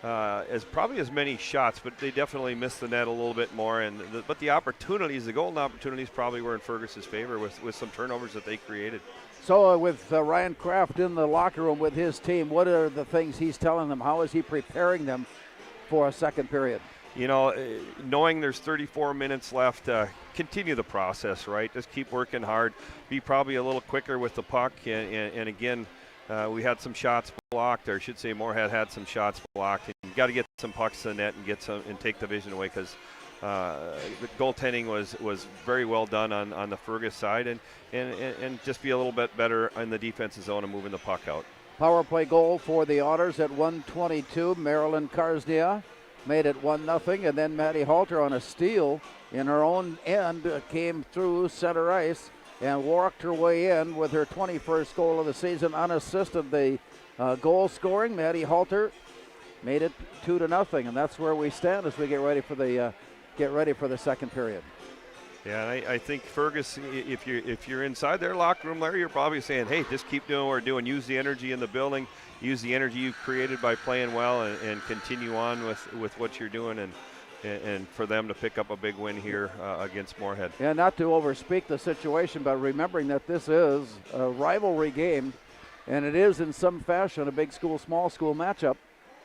as many shots, but they definitely missed the net a little bit more. But the opportunities, the golden opportunities, probably were in Fergus's favor with some turnovers that they created. So with Ryan Kraft in the locker room with his team, what are the things he's telling them? How is he preparing them for a second period? You know, knowing there's 34 minutes left, continue the process, right? Just keep working hard. Be probably a little quicker with the puck. And again, we had some shots blocked, or I should say Moorhead had some shots blocked. And you got to get some pucks to the net and take the vision away, because the goaltending was very well done on the Fergus side, and just be a little bit better in the defensive zone and moving the puck out. Power play goal for the Otters at 1:22. Marilyn Karsnia made it 1-0, and then Maddie Halter on a steal in her own end came through center ice and worked her way in with her 21st goal of the season, unassisted. The goal scoring, Maddie Halter made it 2-0, and that's where we stand as we get ready for the second period. Yeah, and I think Fergus, if you're inside their locker room, Larry, you're probably saying, hey, just keep doing what we're doing. Use the energy in the building. Use the energy you've created by playing well, and continue on with what you're doing, and for them to pick up a big win here against Moorhead. Yeah, not to overspeak the situation, but remembering that this is a rivalry game, and it is in some fashion a big school, small school matchup.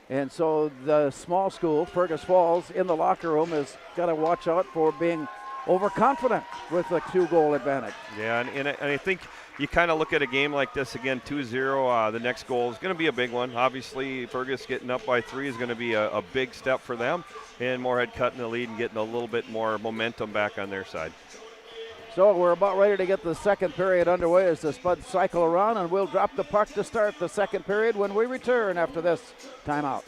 And so the small school, Fergus Falls, in the locker room has got to watch out for being overconfident with a 2-goal advantage. Yeah, and I think you kind of look at a game like this again, 2-0. The next goal is going to be a big one. Obviously, Fergus getting up by 3 is going to be a big step for them, and Moorhead cutting the lead and getting a little bit more momentum back on their side. So we're about ready to get the second period underway as the Spuds cycle around, and we'll drop the puck to start the second period when we return after this timeout.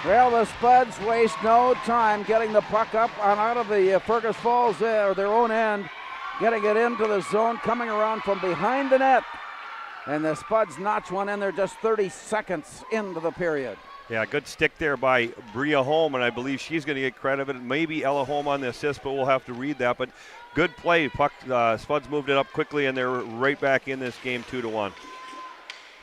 Well, the Spuds waste no time getting the puck up and out of the Fergus Falls or their own end, getting it into the zone, coming around from behind the net. And the Spuds notch one in there just 30 seconds into the period. Yeah, good stick there by Bria Holm, and I believe she's going to get credit of it. Maybe Ella Holm on the assist, but we'll have to read that. But good play. Puck, Spuds moved it up quickly, and they're right back in this game 2-1.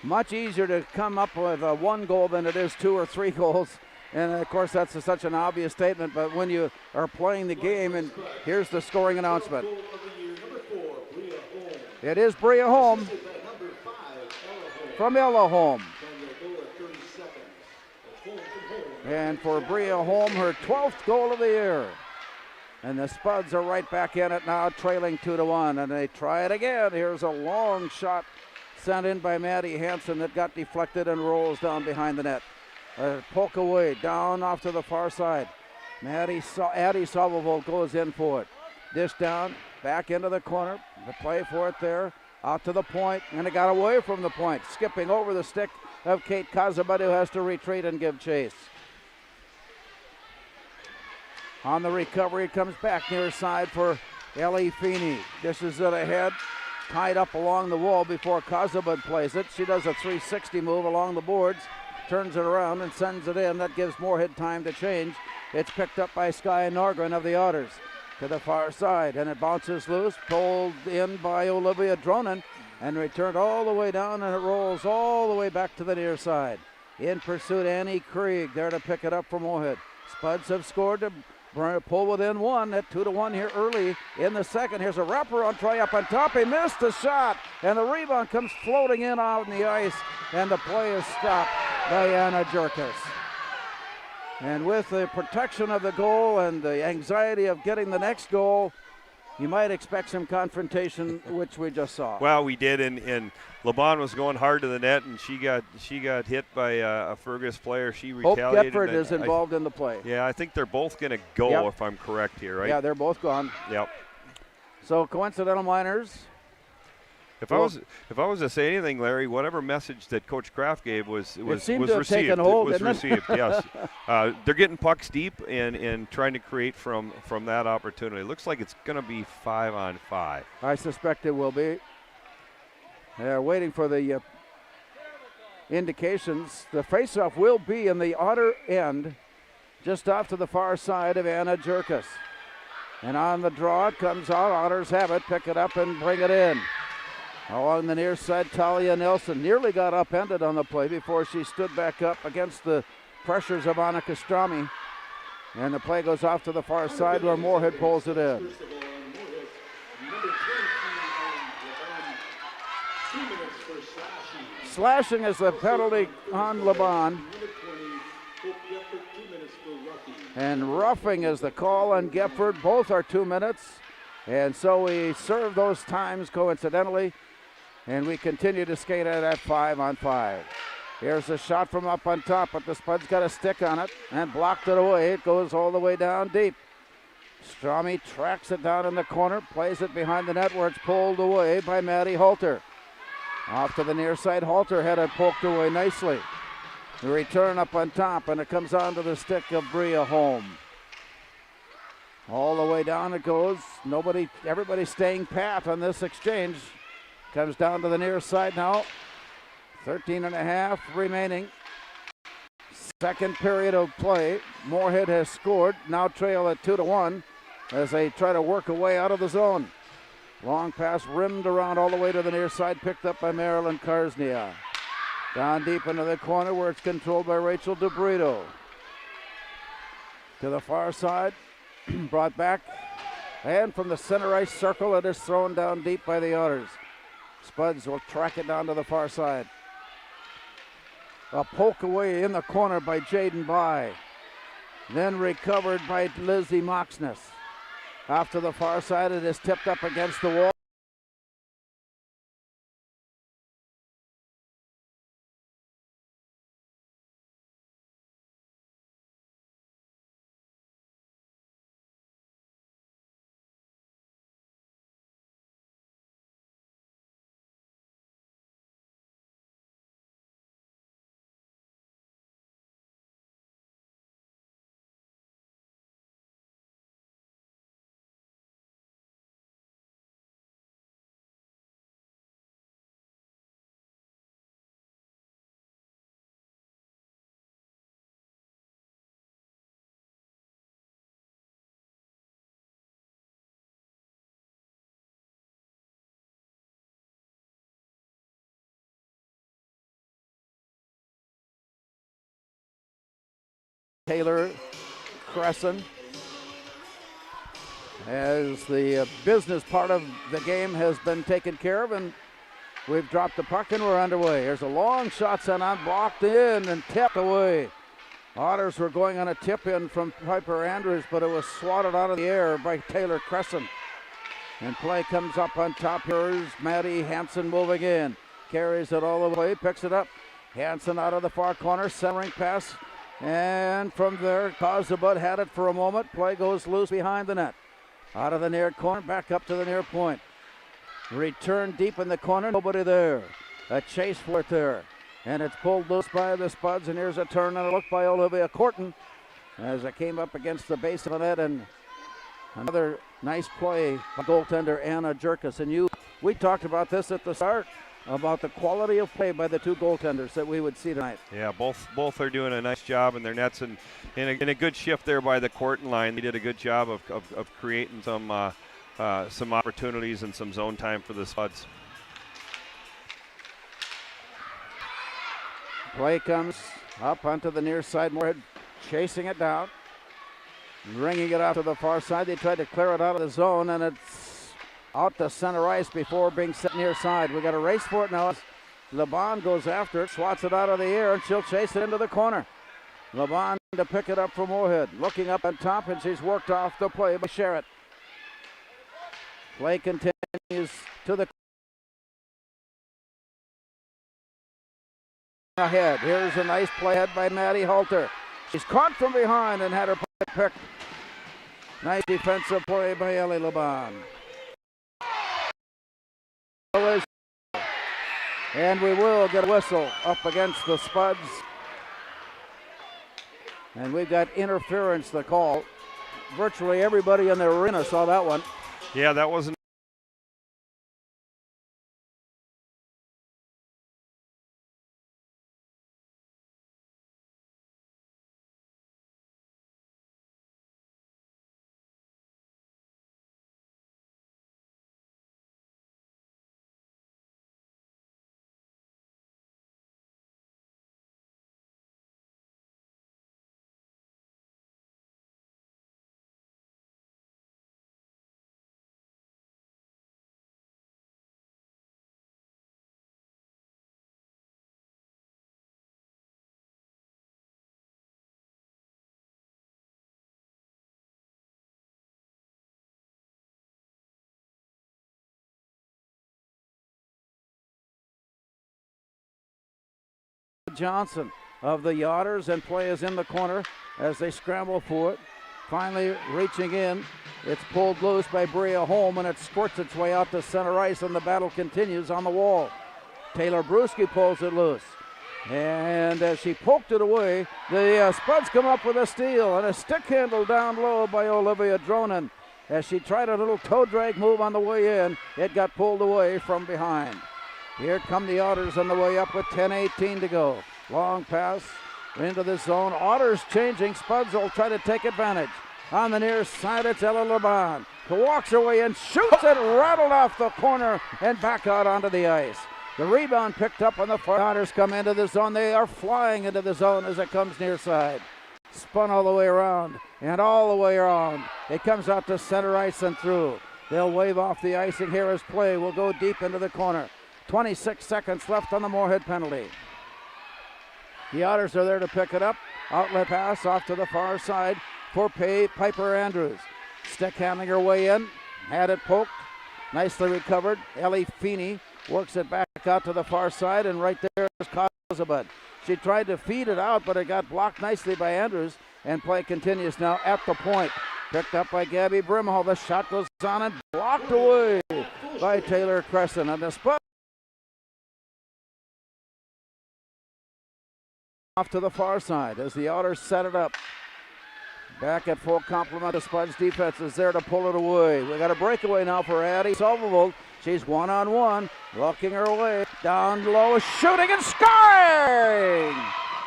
Much easier to come up with one goal than it is 2 or 3 goals. And, of course, that's such an obvious statement. But when you are playing the game, and here's the scoring announcement. It is Bria Holm from Ella Holm. And for Bria Holm, her 12th goal of the year. And the Spuds are right back in it now, trailing 2-1. And they try it again. Here's a long shot sent in by Maddie Hansen that got deflected and rolls down behind the net. Poke away, down off to the far side. Addie Salvovold goes in for it. Dish down, back into the corner. The play for it there, out to the point, and it got away from the point. Skipping over the stick of Kate Kazabad, who has to retreat and give chase. On the recovery, it comes back near side for Ellie Feeney. Dishes it ahead, tied up along the wall before Kazabad plays it. She does a 360 move along the boards, turns it around and sends it in. That gives Moorhead time to change. It's picked up by Skye Norgren of the Otters to the far side, and it bounces loose, pulled in by Olivia Dronen, and returned all the way down, and it rolls all the way back to the near side. In pursuit, Annie Krieg there to pick it up for Moorhead. Spuds have scored to pull within 1 at 2-1 here early in the second. Here's a wraparound try up on top. He missed the shot, and the rebound comes floating in out on the ice, and the play is stopped by Anna Jerkis. And with the protection of the goal and the anxiety of getting the next goal, you might expect some confrontation, which we just saw. Well, we did, and LeBon was going hard to the net, and she got hit by a Fergus player. She retaliated. Hope Gepford is involved in the play. Yeah, I think they're both going to go, if I'm correct here, right? Yeah, they're both gone. Yep. So Coincidental Miners If I was to say anything, Larry, whatever message that Coach Kraft gave was seemed to have received. taken hold, was didn't it? received. Yes, they're getting pucks deep and trying to create from that opportunity. Looks like it's going to be 5-on-5. I suspect it will be. They're waiting for the indications. The faceoff will be in the Otter end, just off to the far side of Anna Jerkus. And on the draw, it comes out. Otters have it. Pick it up and bring it in. Along the near side, Talia Nelson nearly got upended on the play before she stood back up against the pressures of Annika Strami. And the play goes off to the far side where Moorhead pulls it in. Slashing is the penalty on Laban. And roughing is the call on Gefford. Both are 2 minutes. And so we serve those times coincidentally. And we continue to skate at 5-on-5. Here's a shot from up on top, but the Spud's got a stick on it and blocked it away. It goes all the way down deep. Strami tracks it down in the corner, plays it behind the net where it's pulled away by Maddie Halter. Off to the near side, Halter had it poked away nicely. The return up on top, and it comes onto the stick of Bria Holm. All the way down it goes. Everybody staying pat on this exchange. Comes down to the near side now. 13.5 remaining. Second period of play. Moorhead has scored. Now trail at 2-1 as they try to work a way out of the zone. Long pass rimmed around all the way to the near side, picked up by Marilyn Karsnia. Down deep into the corner where it's controlled by Rachel DeBrito. To the far side, brought back. And from the center ice circle, it is thrown down deep by the Otters. Spuds will track it down to the far side. A poke away in the corner by Jaden By. Then recovered by Lizzie Moxness. Off to the far side, it is tipped up against the wall. Taylor Crescent, as the business part of the game has been taken care of, and we've dropped the puck and we're underway. There's a long shot sent on, blocked in and tipped away. Otters were going on a tip in from Piper Andrews, but it was swatted out of the air by Taylor Crescent. And play comes up on top. Here's Maddie Hansen moving in. Carries it all the way, picks it up. Hansen out of the far corner, centering pass. And from there, Kozubud had it for a moment. Play goes loose behind the net. Out of the near corner, back up to the near point. Return deep in the corner, nobody there. A chase for it there. And it's pulled loose by the Spuds, and here's a turn and a look by Olivia Corton as it came up against the base of the net, and another nice play by goaltender Anna Jerkus. And we talked about this at the start, about the quality of play by the two goaltenders that we would see tonight. Yeah, both are doing a nice job in their nets, and in a good shift there by the Corton line. They did a good job of creating some opportunities and some zone time for the Spuds. Play comes up onto the near side. Moorhead chasing it down, ringing it out to the far side. They tried to clear it out of the zone, and it's out to center ice before being set near side. We got a race for it now. Laban goes after it, swats it out of the air, and she'll chase it into the corner. Laban to pick it up for Moorhead. Looking up on top, and she's worked off the play by Sherritt. Play continues to the ahead. Here's a nice play ahead by Maddie Halter. She's caught from behind and had her picked. Nice defensive play by Ellie Laban. And we will get a whistle up against the Spuds. And we've got interference, the call. Virtually everybody in the arena saw that one. Yeah, that wasn't. Johnson of the Yachters, and play is in the corner as they scramble for it. Finally reaching in, it's pulled loose by Bria Holm, and it squirts its way out to center ice, and the battle continues on the wall. Taylor Bruschi pulls it loose, and as she poked it away, the Spuds come up with a steal and a stick handle down low by Olivia Dronen. As she tried a little toe drag move on the way in, it got pulled away from behind. Here come the Otters on the way up with 10:18 to go. Long pass into the zone. Otters changing. Spuds will try to take advantage. On the near side, it's Ella Laban, who walks her way and shoots it, rattled off the corner and back out onto the ice. The rebound picked up on the far. Otters come into the zone. They are flying into the zone as it comes near side. Spun all the way around and all the way around. It comes out to center ice and through. They'll wave off the icing here as play will go deep into the corner. 26 seconds left on the Moorhead penalty. The Otters are there to pick it up. Outlet pass off to the far side for Piper Andrews. Stick handling her way in. Had it poked. Nicely recovered. Ellie Feeney works it back out to the far side, and right there is Kozabud. She tried to feed it out, but it got blocked nicely by Andrews, and play continues now at the point. Picked up by Gabby Brimhall. The shot goes on and blocked away by Taylor Crescent. And the Spuds off to the far side as the Otters set it up. Back at full complement. The Spuds defense is there to pull it away. We got a breakaway now for Addie Solvold. She's one-on-one, looking her way. Down low, shooting and scoring!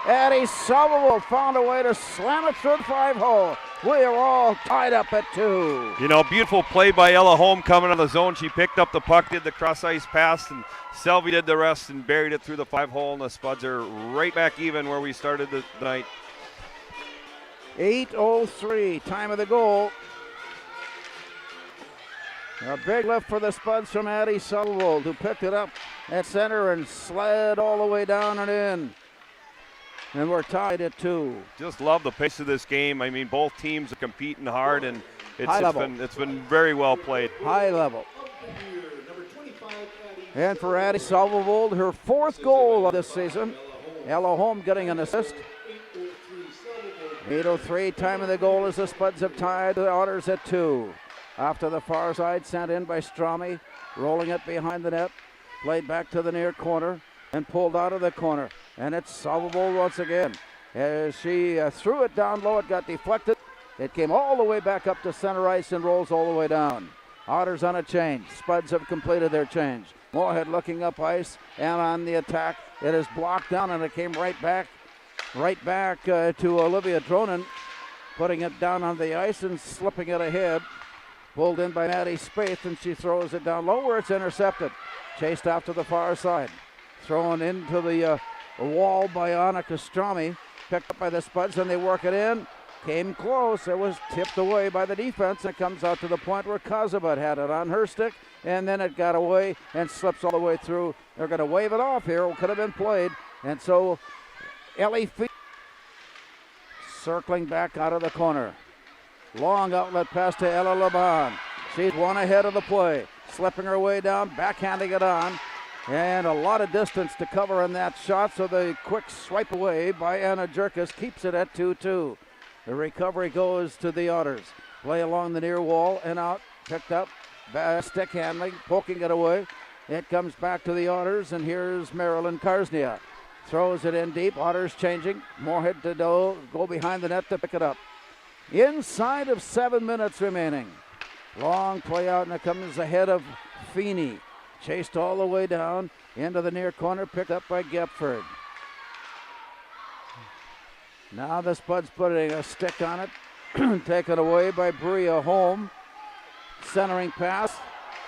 Addie Solvold found a way to slam it through the 5-hole. We are all tied up at 2. You know, beautiful play by Ella Holm coming on the zone. She picked up the puck, did the cross-ice pass, and Selvey did the rest and buried it through the 5-hole, and the Spuds are right back even where we started the night. 8:03, time of the goal. A big lift for the Spuds from Addie Solvold, who picked it up at center and slid all the way down and in. And we're tied at 2. Just love the pace of this game. I mean, both teams are competing hard, and it's been very well played. High level. And for Addie Solvold, her 4th goal of this season. Ella Holm getting an assist. 8:03, time of the goal as the Spuds have tied the Otters at 2. Off to the far side, sent in by Strami, rolling it behind the net. Played back to the near corner and pulled out of the corner. And it's Solvold once again. As she threw it down low, it got deflected. It came all the way back up to center ice and rolls all the way down. Otters on a change. Spuds have completed their change. Moorhead looking up ice and on the attack. It is blocked down and it came right back to Olivia Dronen, putting it down on the ice and slipping it ahead. Pulled in by Maddie Spaeth, and she throws it down low where it's intercepted. Chased out to the far side. Thrown into the wall by Annika Strami. Picked up by the Spuds, and they work it in. Came close. It was tipped away by the defense. It comes out to the point where Kozabud had it on her stick, and then it got away and slips all the way through. They're going to wave it off here. It could have been played. And so Ellie Fee circling back out of the corner. Long outlet pass to Ella Laban. She's one ahead of the play. Slipping her way down, backhanding it on. And a lot of distance to cover in that shot, so the quick swipe away by Anna Jerkis keeps it at 2-2. The recovery goes to the Otters. Play along the near wall and out. Picked up. Stick handling, poking it away. It comes back to the Otters, and here's Marilyn Karsnia. Throws it in deep. Otters changing. Moorhead to go behind the net to pick it up. Inside of 7 minutes remaining. Long play out, and it comes ahead of Feeney. Chased all the way down into the near corner, picked up by Gepford. Now the Spuds putting a stick on it. Taken away by Bria Holm. Centering pass.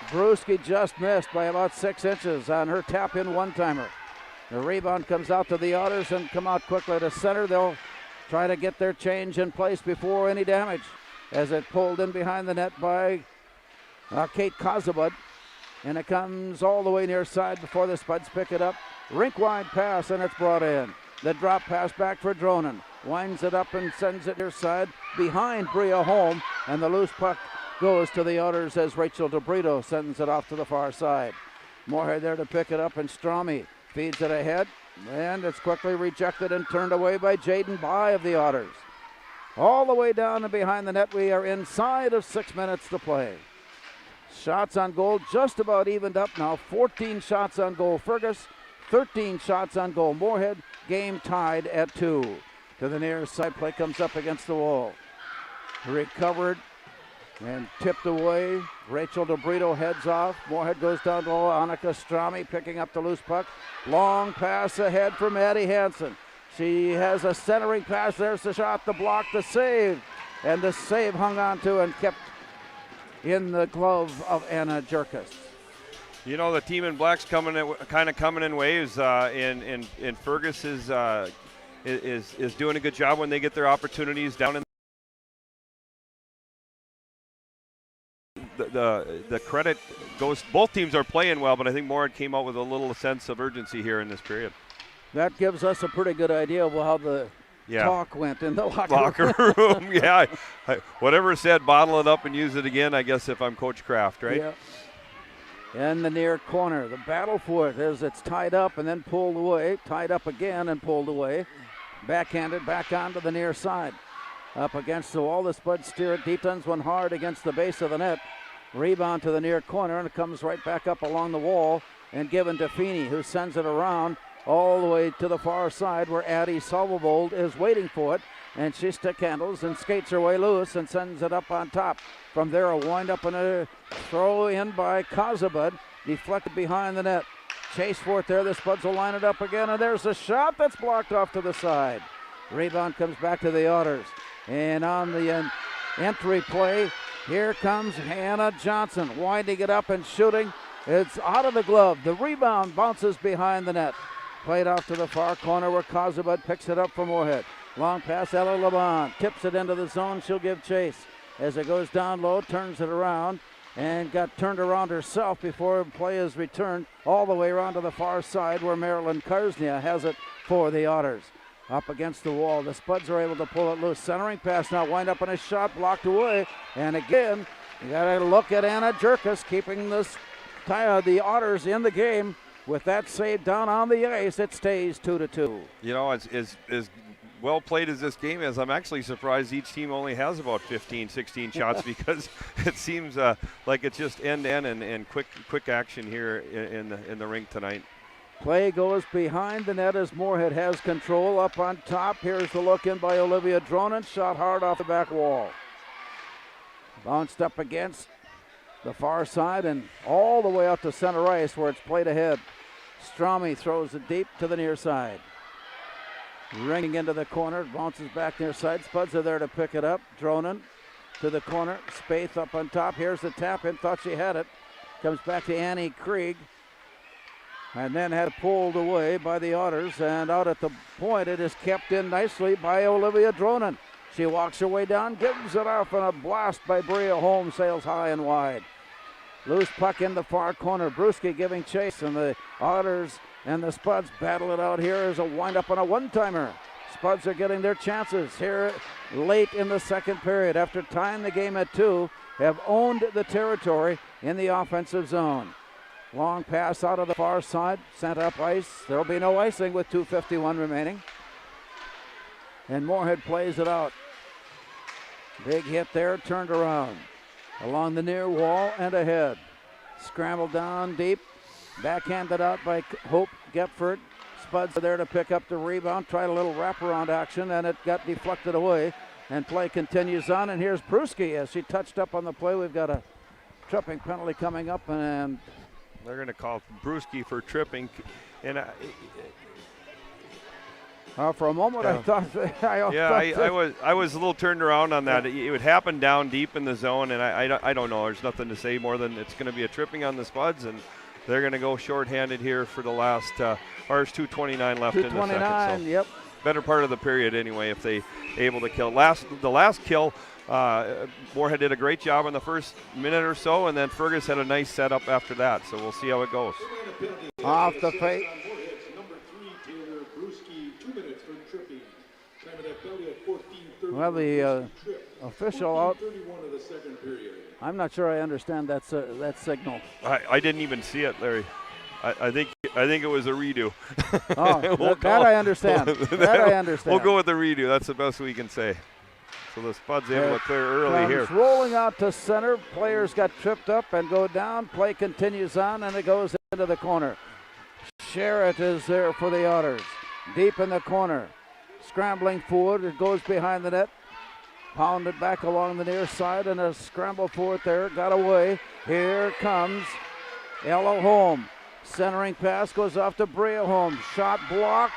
Brewski just missed by about 6 inches on her tap-in one-timer. The rebound comes out to the Otters and come out quickly to center. They'll try to get their change in place before any damage as it pulled in behind the net by Kate Kozabud. And it comes all the way near side before the Spuds pick it up. Rink-wide pass, and it's brought in. The drop pass back for Dronen. Winds it up and sends it near side behind Bria Holm, and the loose puck goes to the Otters as Rachel DeBrito sends it off to the far side. Moorhead there to pick it up, and Strami feeds it ahead, and it's quickly rejected and turned away by Jaden By of the Otters. All the way down and behind the net, we are inside of 6 minutes to play. Shots on goal just about evened up now. 14 shots on goal Fergus, 13 shots on goal Moorhead. Game tied at 2. To the near side, play comes up against the wall. Recovered and tipped away. Rachel DeBrito heads off. Moorhead goes down to Annika Strami, picking up the loose puck. Long pass ahead for Maddie Hansen. She has a centering pass. There's the shot, the block, the save. And the save hung on to and kept in the glove of Anna Jerkis. You know, the team in black's coming in waves. And Fergus is doing a good job when they get their opportunities down in the credit goes. Both teams are playing well, but I think Moorhead came out with a little sense of urgency here in this period. That gives us a pretty good idea of how the talk went in the locker room. Yeah, whatever said, bottle it up and use it again, I guess, if I'm Coach Kraft, right? Yeah. In the near corner, the battle for it as it's tied up and then pulled away, tied up again and pulled away. Backhanded back onto the near side. Up against the wall, the Spuds steer it deep, sends one hard against the base of the net. Rebound to the near corner, and it comes right back up along the wall and given to Feeney, who sends it around all the way to the far side where Addie Salvobold is waiting for it, and she stick handles and skates her way loose and sends it up on top. From there, a wind up and a throw in by Kozabud, deflected behind the net. Chase for it there, the Spuds will line it up again, and there's a shot that's blocked off to the side. Rebound comes back to the Otters, and on the entry play, here comes Hannah Johnson, winding it up and shooting. It's out of the glove. The rebound bounces behind the net. Played off to the far corner where Kozabud picks it up for Moorhead. Long pass, Ella Laban tips it into the zone. She'll give chase. As it goes down low, turns it around, and got turned around herself before play is returned all the way around to the far side where Marilyn Karsnia has it for the Otters. Up against the wall, the Spuds are able to pull it loose. Centering pass now, wind up on a shot, blocked away. And again, you got to look at Anna Jerkis keeping the Otters in the game. With that save down on the ice, it stays 2-2. You know, as well played as this game is, I'm actually surprised each team only has about 15, 16 shots because it seems like it's just end-to-end and quick action here in the rink tonight. Play goes behind the net as Moorhead has control. Up on top, here's the look in by Olivia Dronen. Shot hard off the back wall. Bounced up against the far side and all the way out to center ice where it's played ahead. Strami throws it deep to the near side. Ringing into the corner, bounces back near side. Spuds are there to pick it up. Dronen to the corner. Spaeth up on top. Here's the tap in. Thought she had it. Comes back to Annie Krieg. And then had pulled away by the Otters. And out at the point, it is kept in nicely by Olivia Dronen. She walks her way down, gives it off, and a blast by Bria Holmes sails high and wide. Loose puck in the far corner. Brewski giving chase, and the Otters and the Spuds battle it out here as a wind-up on a one-timer. Spuds are getting their chances here late in the second period. After tying the game at 2, have owned the territory in the offensive zone. Long pass out of the far side, sent up ice. There will be no icing with 2:51 remaining. And Moorhead plays it out. Big hit there, turned around. Along the near wall and ahead. Scrambled down deep. Backhanded out by Hope Gepford. Spuds are there to pick up the rebound. Tried a little wraparound action, and it got deflected away. And play continues on, and here's Bruschi as she touched up on the play. We've got a tripping penalty coming up, and they're going to call Bruschi for tripping. And for a moment, I thought I was a little turned around on that. It would happen down deep in the zone, and I don't know. There's nothing to say more than it's going to be a tripping on the Spuds, and they're going to go shorthanded here for the last. There's 2:29 left in the second. 2:29. So yep. Better part of the period anyway. If they able to kill the last kill. Moorhead did a great job in the first minute or so, and then Fergus had a nice setup after that. So we'll see how it goes. Off the face. Well, the official out. I'm not sure I understand that signal. I didn't even see it, Larry. I think it was a redo. Oh, that I understand. I understand. We'll go with the redo. That's the best we can say. So the Spuds able to clear early here. Rolling out to center. Players got tripped up and go down. Play continues on, and it goes into the corner. Sherritt is there for the Otters. Deep in the corner. Scrambling forward. It goes behind the net. Pounded back along the near side, and a scramble forward there. Got away. Here comes Ella Holm. Centering pass goes off to Bria Holm. Shot blocked.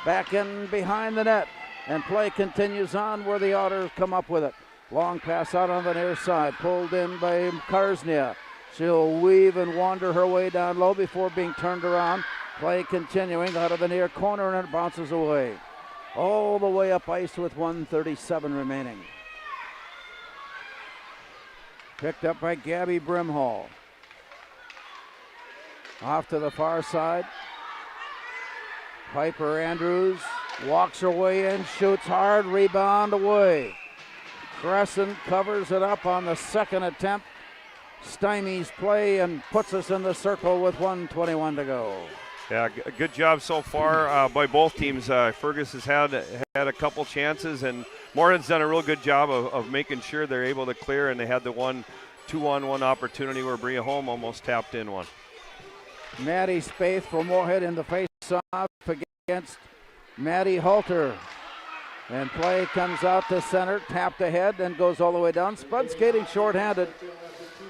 Back in behind the net. And play continues on where the Otters come up with it. Long pass out on the near side. Pulled in by Karsnia. She'll weave and wander her way down low before being turned around. Play continuing out of the near corner, and it bounces away. All the way up ice with 1:37 remaining. Picked up by Gabby Brimhall. Off to the far side. Piper Andrews walks her way in, shoots hard, rebound away. Crescent covers it up on the second attempt. Stymies play and puts us in the circle with 1:21 to go. Yeah, good job so far by both teams. Fergus has had a couple chances, and Moorhead's done a real good job of making sure they're able to clear, and they had the 2-on-1 opportunity where Bria Holm almost tapped in one. Maddie Spaeth for Moorhead in the face-off against Maddie Halter. And play comes out to center, tapped ahead, and goes all the way down. Spud skating shorthanded.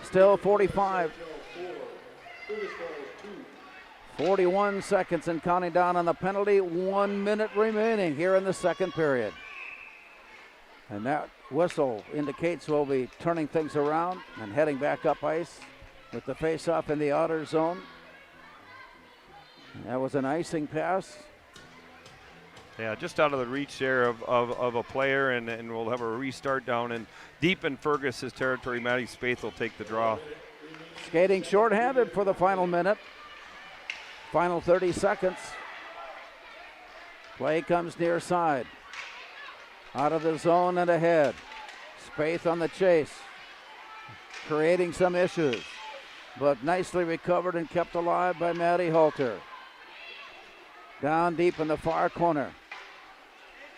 Still 45. 41 seconds and counting down on the penalty. 1 minute remaining here in the second period. And that whistle indicates we'll be turning things around and heading back up ice with the face-off in the Otter zone. That was an icing pass. Yeah, just out of the reach there of a player, and we'll have a restart down and deep in Fergus's territory. Maddie Spaeth will take the draw. Skating shorthanded for the final minute. Final 30 seconds. Play comes near side. Out of the zone and ahead. Spaeth on the chase. Creating some issues, but nicely recovered and kept alive by Maddie Halter. Down deep in the far corner.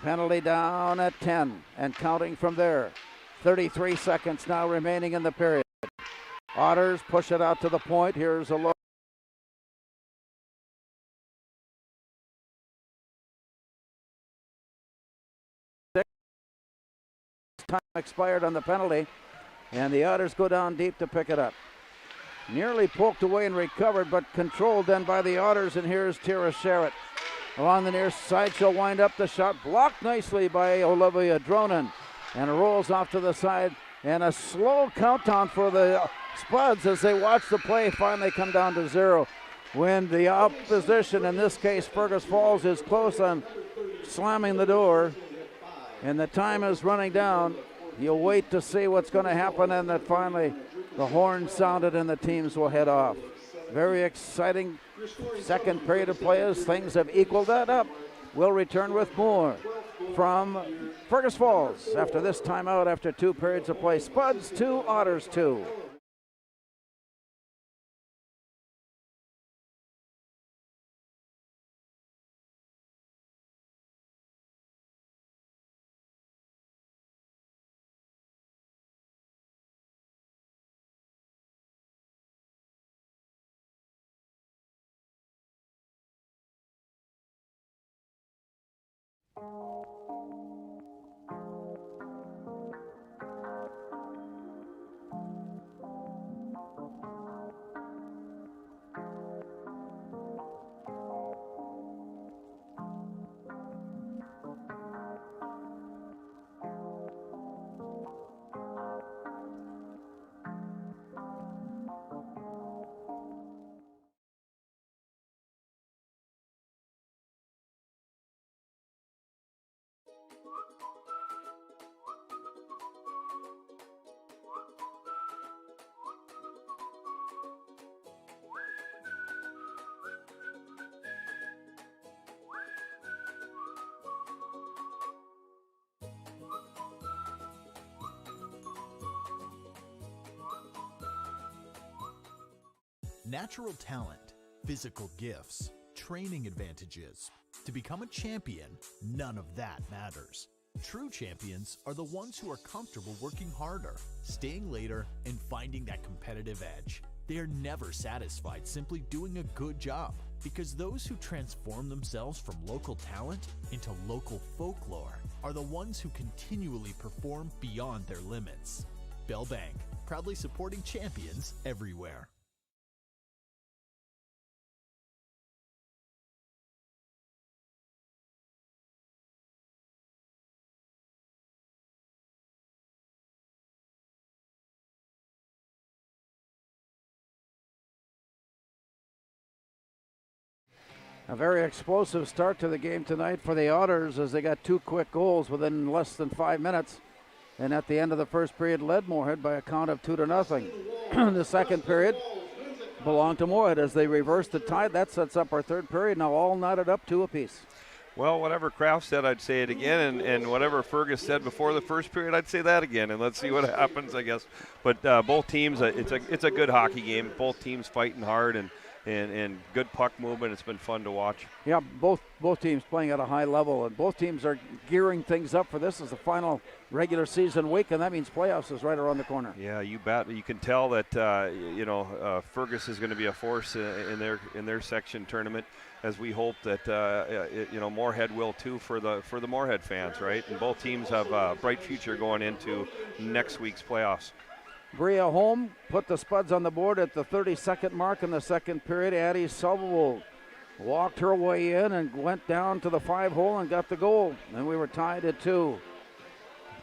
Penalty down at 10 and counting from there. 33 seconds now remaining in the period. Otters push it out to the point. Here's a look. Time expired on the penalty, and the Otters go down deep to pick it up. Nearly poked away and recovered, but controlled then by the Otters, and here's Tara Sherritt. Along the near side, she'll wind up the shot, blocked nicely by Olivia Dronen, and it rolls off to the side, and a slow countdown for the Spuds as they watch the play finally come down to zero. When the opposition, in this case Fergus Falls, is close on slamming the door, and the time is running down, you'll wait to see what's going to happen, and that finally the horn sounded and the teams will head off. Very exciting second period of play as things have equaled that up. We'll return with more from Fergus Falls after this timeout after 2 periods of play. Spuds 2, Otters 2. Natural talent, physical gifts, training advantages. To become a champion, none of that matters. True champions are the ones who are comfortable working harder, staying later, and finding that competitive edge. They are never satisfied simply doing a good job, because those who transform themselves from local talent into local folklore are the ones who continually perform beyond their limits. Bell Bank, proudly supporting champions everywhere. A very explosive start to the game tonight for the Otters as they got two quick goals within less than 5 minutes. And at the end of the first period, led Moorhead by a count of 2-0. The second period belonged to Moorhead as they reversed the tie. That sets up our third period, now all knotted up 2 apiece. Well, whatever Kraft said, I'd say it again, and whatever Fergus said before the first period, I'd say that again, and let's see what happens, I guess. But both teams, it's a good hockey game. Both teams fighting hard and good puck movement. It's been fun to watch. Yeah, both teams playing at a high level, and both teams are gearing things up for this as the final regular season week, and that means playoffs is right around the corner. Yeah, you bet. You can tell that Fergus is going to be a force in their section tournament, as we hope that Moorhead will too for the Moorhead fans, right? And both teams have a bright future going into next week's playoffs. Bria Holm put the Spuds on the board at the 32nd mark in the second period. Addie Sobel walked her way in and went down to the 5-hole and got the goal. And we were tied at 2.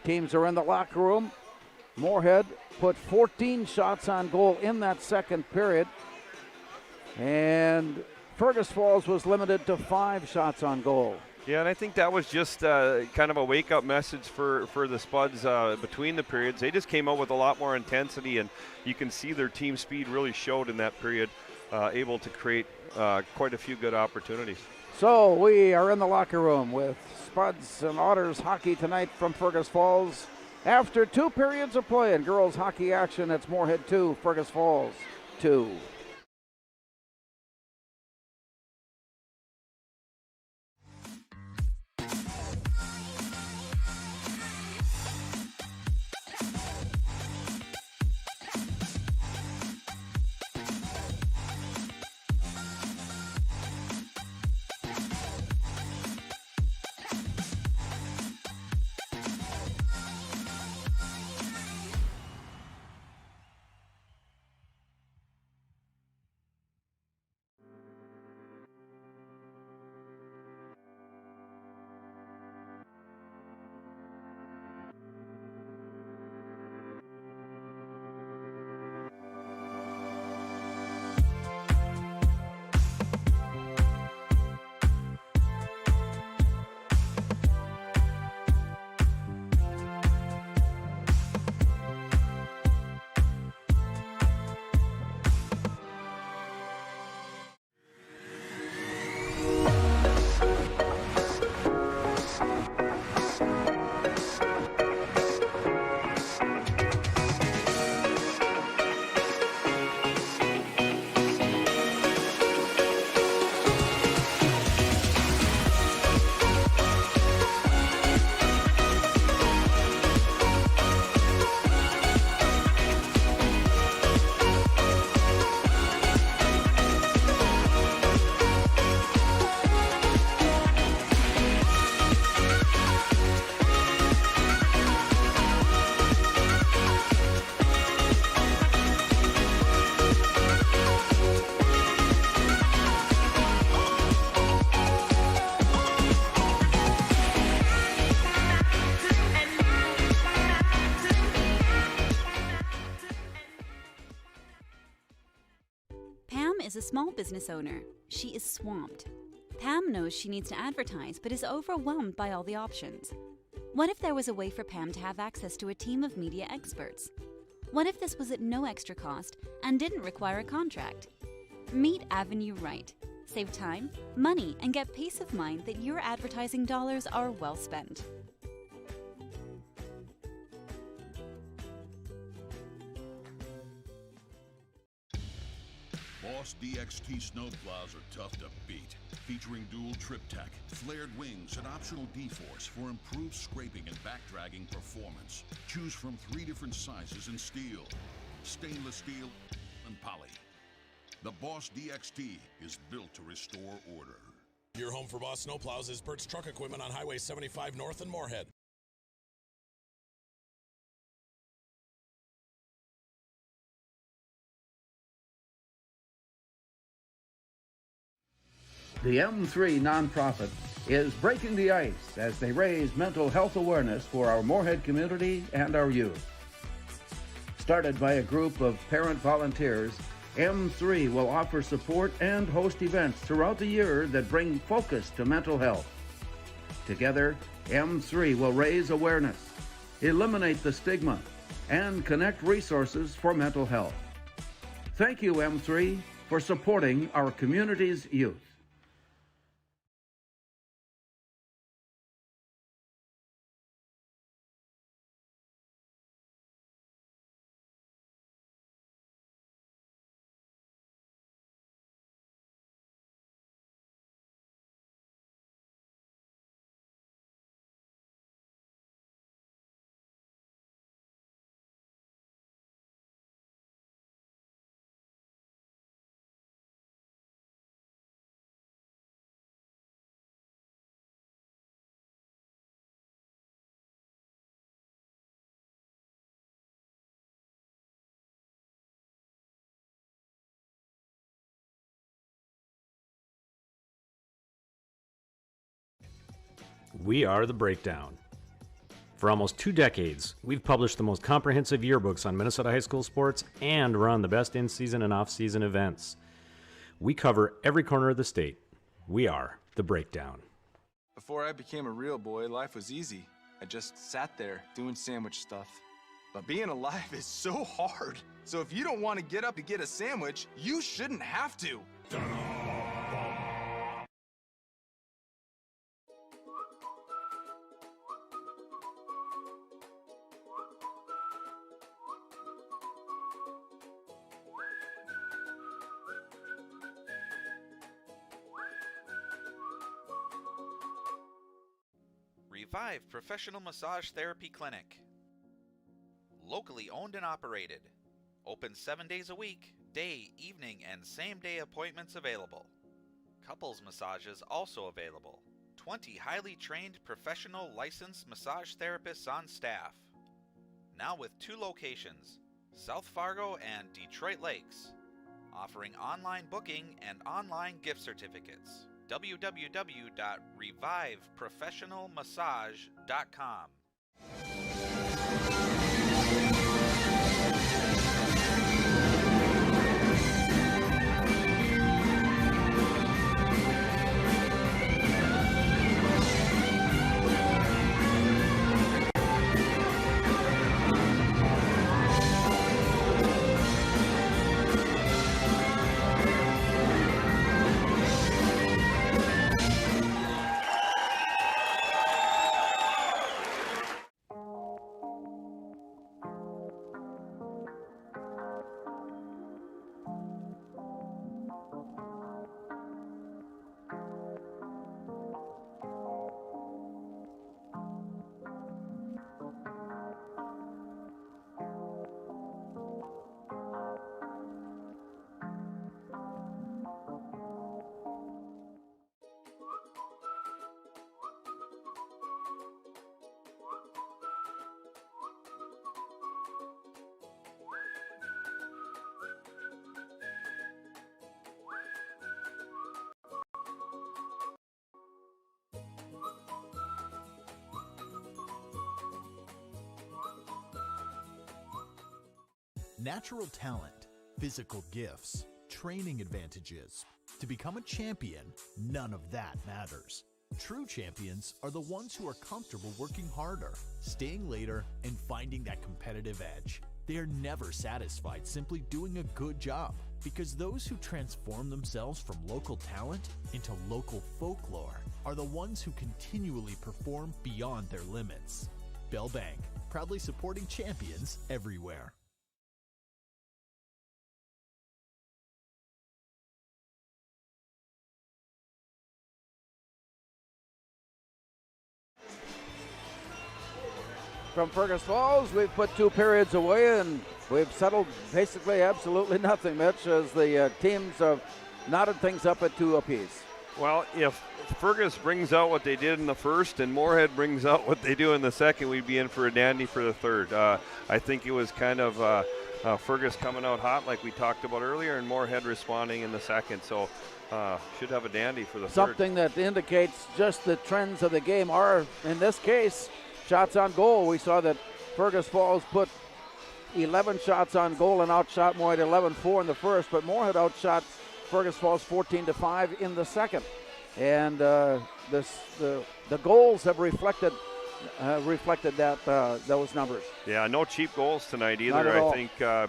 Teams are in the locker room. Moorhead put 14 shots on goal in that second period. And Fergus Falls was limited to 5 shots on goal. Yeah, and I think that was just kind of a wake-up message for the Spuds between the periods. They just came out with a lot more intensity, and you can see their team speed really showed in that period, able to create quite a few good opportunities. So we are in the locker room with Spuds and Otters hockey tonight from Fergus Falls. After 2 periods of play in girls hockey action, it's Moorhead 2, Fergus Falls 2. As a small business owner, she is swamped. Pam knows she needs to advertise but is overwhelmed by all the options. What if there was a way for Pam to have access to a team of media experts? What if this was at no extra cost and didn't require a contract? Meet Avenue Right. Save time, money, and get peace of mind that your advertising dollars are well spent. Boss DXT snowplows are tough to beat. Featuring dual trip tech, flared wings, and optional D-force for improved scraping and backdragging performance. Choose from 3 different sizes in steel, stainless steel, and poly. The Boss DXT is built to restore order. Your home for Boss snowplows is Bert's Truck Equipment on Highway 75 North in Moorhead. The M3 nonprofit is breaking the ice as they raise mental health awareness for our Moorhead community and our youth. Started by a group of parent volunteers, M3 will offer support and host events throughout the year that bring focus to mental health. Together, M3 will raise awareness, eliminate the stigma, and connect resources for mental health. Thank you, M3, for supporting our community's youth. We are The Breakdown. For almost 2 decades, we've published the most comprehensive yearbooks on Minnesota high school sports and run the best in-season and off-season events. We cover every corner of the state. We are The Breakdown. Before I became a real boy, life was easy. I just sat there doing sandwich stuff. But being alive is so hard. So if you don't want to get up to get a sandwich, you shouldn't have to. Revive Professional Massage Therapy Clinic. Locally owned and operated. Open 7 days a week, day, evening, and same-day appointments available. Couples massages also available. 20 highly trained professional licensed massage therapists on staff. Now with 2 locations, South Fargo and Detroit Lakes. Offering online booking and online gift certificates. www.reviveprofessionalmassage.com. Natural talent, physical gifts, training advantages. To become a champion, none of that matters. True champions are the ones who are comfortable working harder, staying later, and finding that competitive edge. They are never satisfied simply doing a good job, because those who transform themselves from local talent into local folklore are the ones who continually perform beyond their limits. Bell Bank, proudly supporting champions everywhere. From Fergus Falls, we've put 2 periods away, and we've settled basically absolutely nothing, Mitch, as the teams have knotted things up at 2 apiece. Well, if Fergus brings out what they did in the first and Moorhead brings out what they do in the second, we'd be in for a dandy for the third. I think it was kind of Fergus coming out hot like we talked about earlier, and Moorhead responding in the second. So should have a dandy for the third. Something that indicates just the trends of the game are, in this case, shots on goal. We saw that Fergus Falls put 11 shots on goal and outshot Moorhead 11-4 in the first, but Moorhead outshot Fergus Falls 14-5 in the second. And the goals have reflected that those numbers. Yeah, no cheap goals tonight either. Not at all. I think a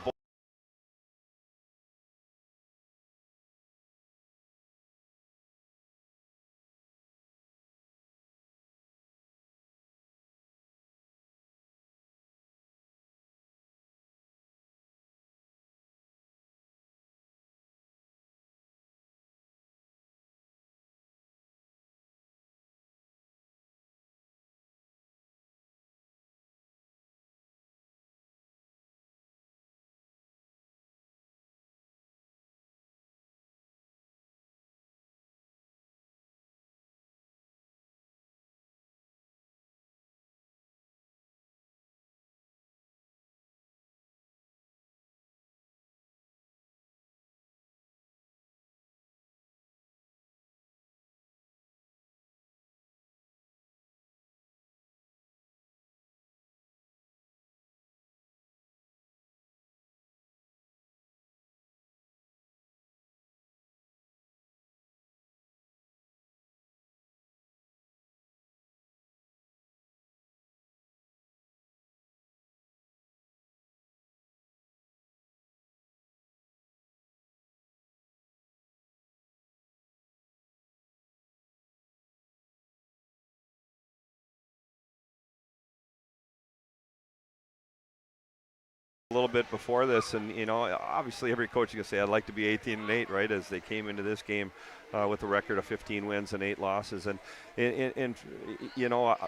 little bit before this, and obviously every coach is going to say I'd like to be 18-8, right, as they came into this game with a record of 15 wins and 8 losses. And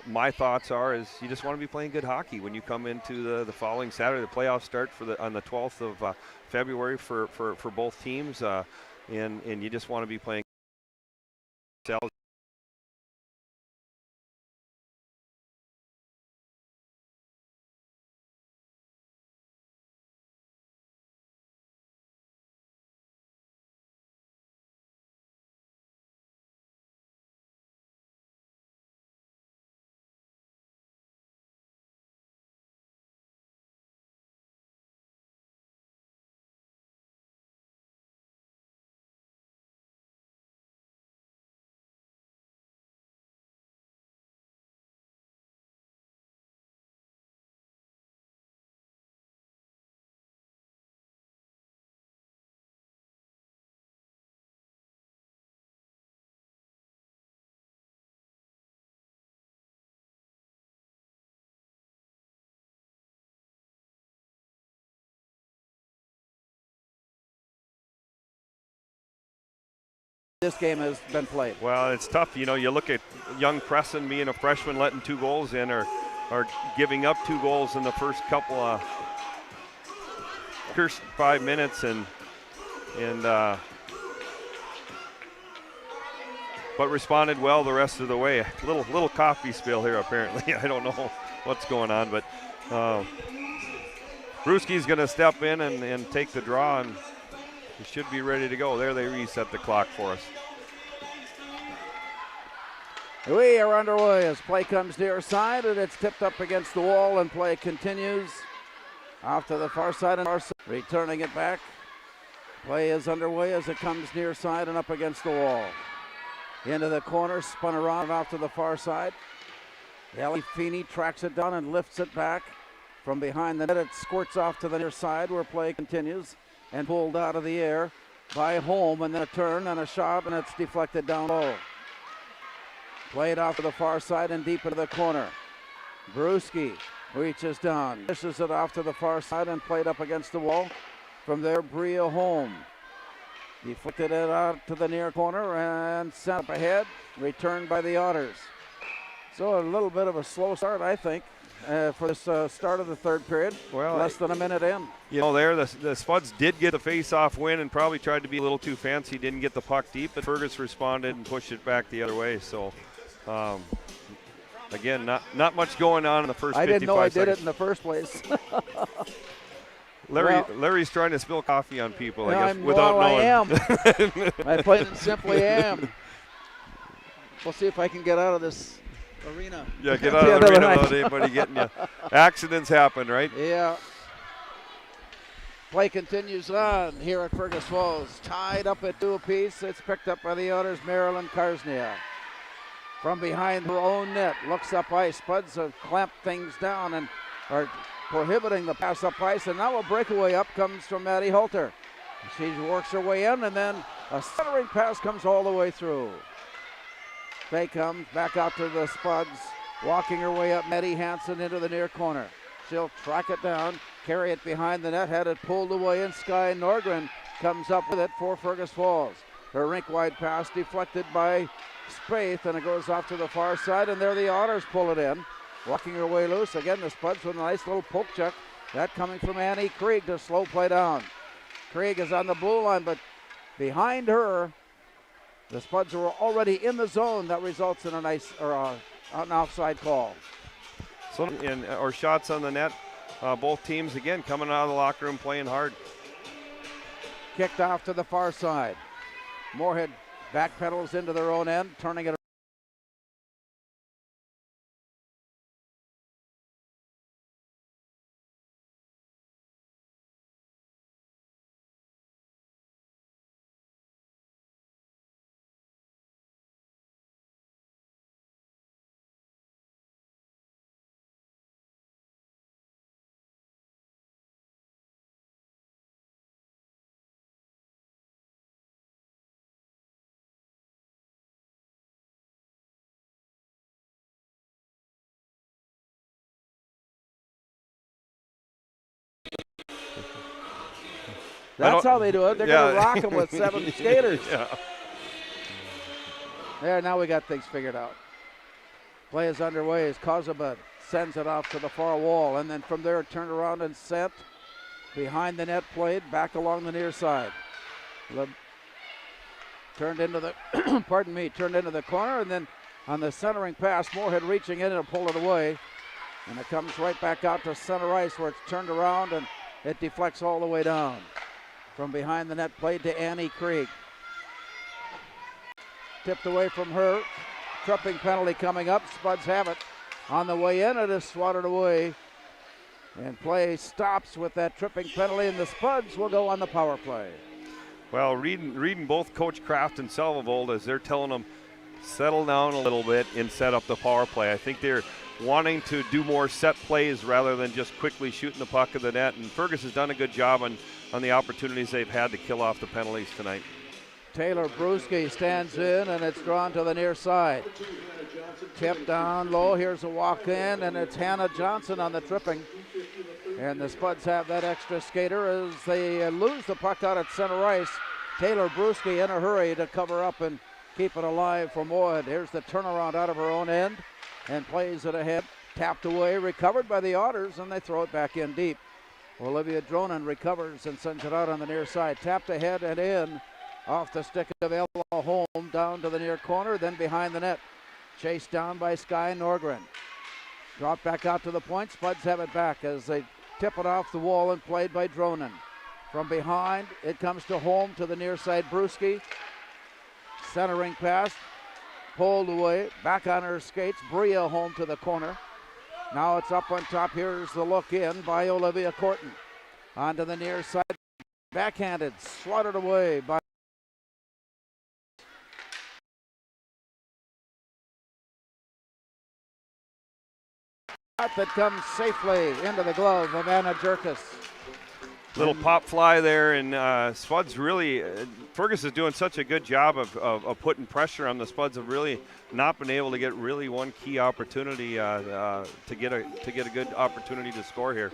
my thoughts are is you just want to be playing good hockey when you come into the following Saturday. The playoffs start on the 12th of February for both teams, and you just want to be playing. This game has been played. Well, it's tough. You look at young Preston being a freshman, letting 2 goals in, or giving up 2 goals in the first 5 minutes, but responded well the rest of the way. Little coffee spill here apparently. I don't know what's going on, but Brewski's going to step in and take the draw, and he should be ready to go. There, they reset the clock for us. We are underway as play comes near side, and it's tipped up against the wall, and play continues off to the far side, and returning it back. Play is underway as it comes near side and up against the wall. Into the corner, spun around and off to the far side. Ellie Feeney tracks it down and lifts it back. From behind the net, it squirts off to the near side where play continues and pulled out of the air by Holm, and then a turn and a shot, and it's deflected down low. Played off to the far side and deep into the corner. Brewski reaches down, dishes it off to the far side and played up against the wall. From there, Bria Holm deflected it out to the near corner and sent up ahead, returned by the Otters. So a little bit of a slow start, I think, for this start of the third period. Well, less than a minute in. You know, there the Spuds did get the face-off win and probably tried to be a little too fancy. Didn't get the puck deep, but Fergus responded and pushed it back the other way. So, again, not much going on in the first 55 seconds. I didn't know I seconds. did it in the first place. Larry's trying to spill coffee on people, I guess, without knowing. I am. I plain and simply am. We'll see if I can get out of this arena. Yeah, get out of the arena without anybody getting you. Accidents happen, right? Yeah. Play continues on here at Fergus Falls. Tied up at 2 apiece. It's picked up by the Otters, Marilyn Karsnia. From behind her own net, looks up ice. Spuds have clamped things down and are prohibiting the pass up ice, and now a breakaway up comes from Maddie Halter. She works her way in, and then a centering pass comes all the way through. Faye comes back out to the Spuds, walking her way up, Maddie Hansen into the near corner. She'll track it down, carry it behind the net, had it pulled away, and Sky Norgren comes up with it for Fergus Falls. Her rink-wide pass deflected by Spaeth, and it goes off to the far side, and there the Otters pull it in. Walking her way loose. Again, the Spuds with a nice little poke check. That coming from Annie Krieg to slow play down. Krieg is on the blue line, but behind her, the Spuds were already in the zone. That results in an offside call. So, or shots on the net. Both teams, again, coming out of the locker room playing hard. Kicked off to the far side. Moorhead backpedals into their own end, turning it That's how they do it. They're going to rock them with 7 skaters. Yeah. There, now we got things figured out. Play is underway as Kozabad sends it off to the far wall, and then from there turned around and sent behind the net, played back along the near side. Turned into the turned into the corner, and then on the centering pass, Moorhead reaching in and pull it away, and it comes right back out to center ice where it's turned around and it deflects all the way down. From behind the net, played to Annie Krieg. Tipped away from her. Tripping penalty coming up. Spuds have it. On the way in, it is swatted away. And play stops with that tripping penalty, and the Spuds will go on the power play. Well, reading both Coach Kraft and Salvold as they're telling them, settle down a little bit and set up the power play. I think they're wanting to do more set plays rather than just quickly shooting the puck of the net. And Fergus has done a good job on the opportunities they've had to kill off the penalties tonight. Taylor Brewski stands in, and it's drawn to the near side. Tip down low. Here's a walk in, and it's Hannah Johnson on the tripping. And the Spuds have that extra skater as they lose the puck out at center ice. Taylor Brewski in a hurry to cover up and keep it alive for Moorhead. Here's the turnaround out of her own end and plays it ahead. Tapped away, recovered by the Otters, and they throw it back in deep. Olivia Dronan recovers and sends it out on the near side. Tapped ahead and in off the stick of Ella Holm down to the near corner, then behind the net. Chased down by Sky Norgren. Dropped back out to the point. Spuds have it back as they tip it off the wall and played by Dronan. From behind, it comes to Holm to the near side. Brewski. Centering pass. Pulled away. Back on her skates. Bria Holm to the corner. Now it's up on top. Here's the look in by Olivia Corton. Onto the near side. backhanded, swatted away by that comes safely into the glove of Anna Jerkis. Little pop fly there, and Spuds really, Fergus is doing such a good job of putting pressure on the Spuds, of really not been able to get really one key opportunity to get a good opportunity to score here.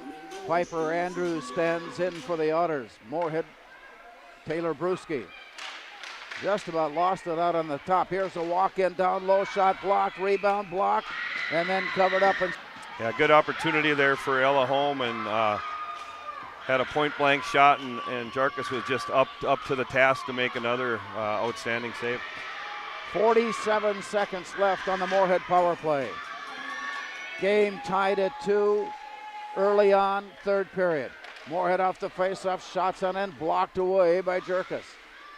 Piper Andrews stands in for the Otters. Moorhead, Taylor Brewski. Just about lost it out on the top. Here's a walk-in down low, shot blocked, rebound blocked, and then covered up. And yeah, good opportunity there for Ella Holm, and had a point-blank shot, and Jarkus was just up to the task to make another outstanding save. 47 seconds left on the Moorhead power play. Game tied at 2 early on, third period. Moorhead off the face-off, shots on end, blocked away by Jerkis.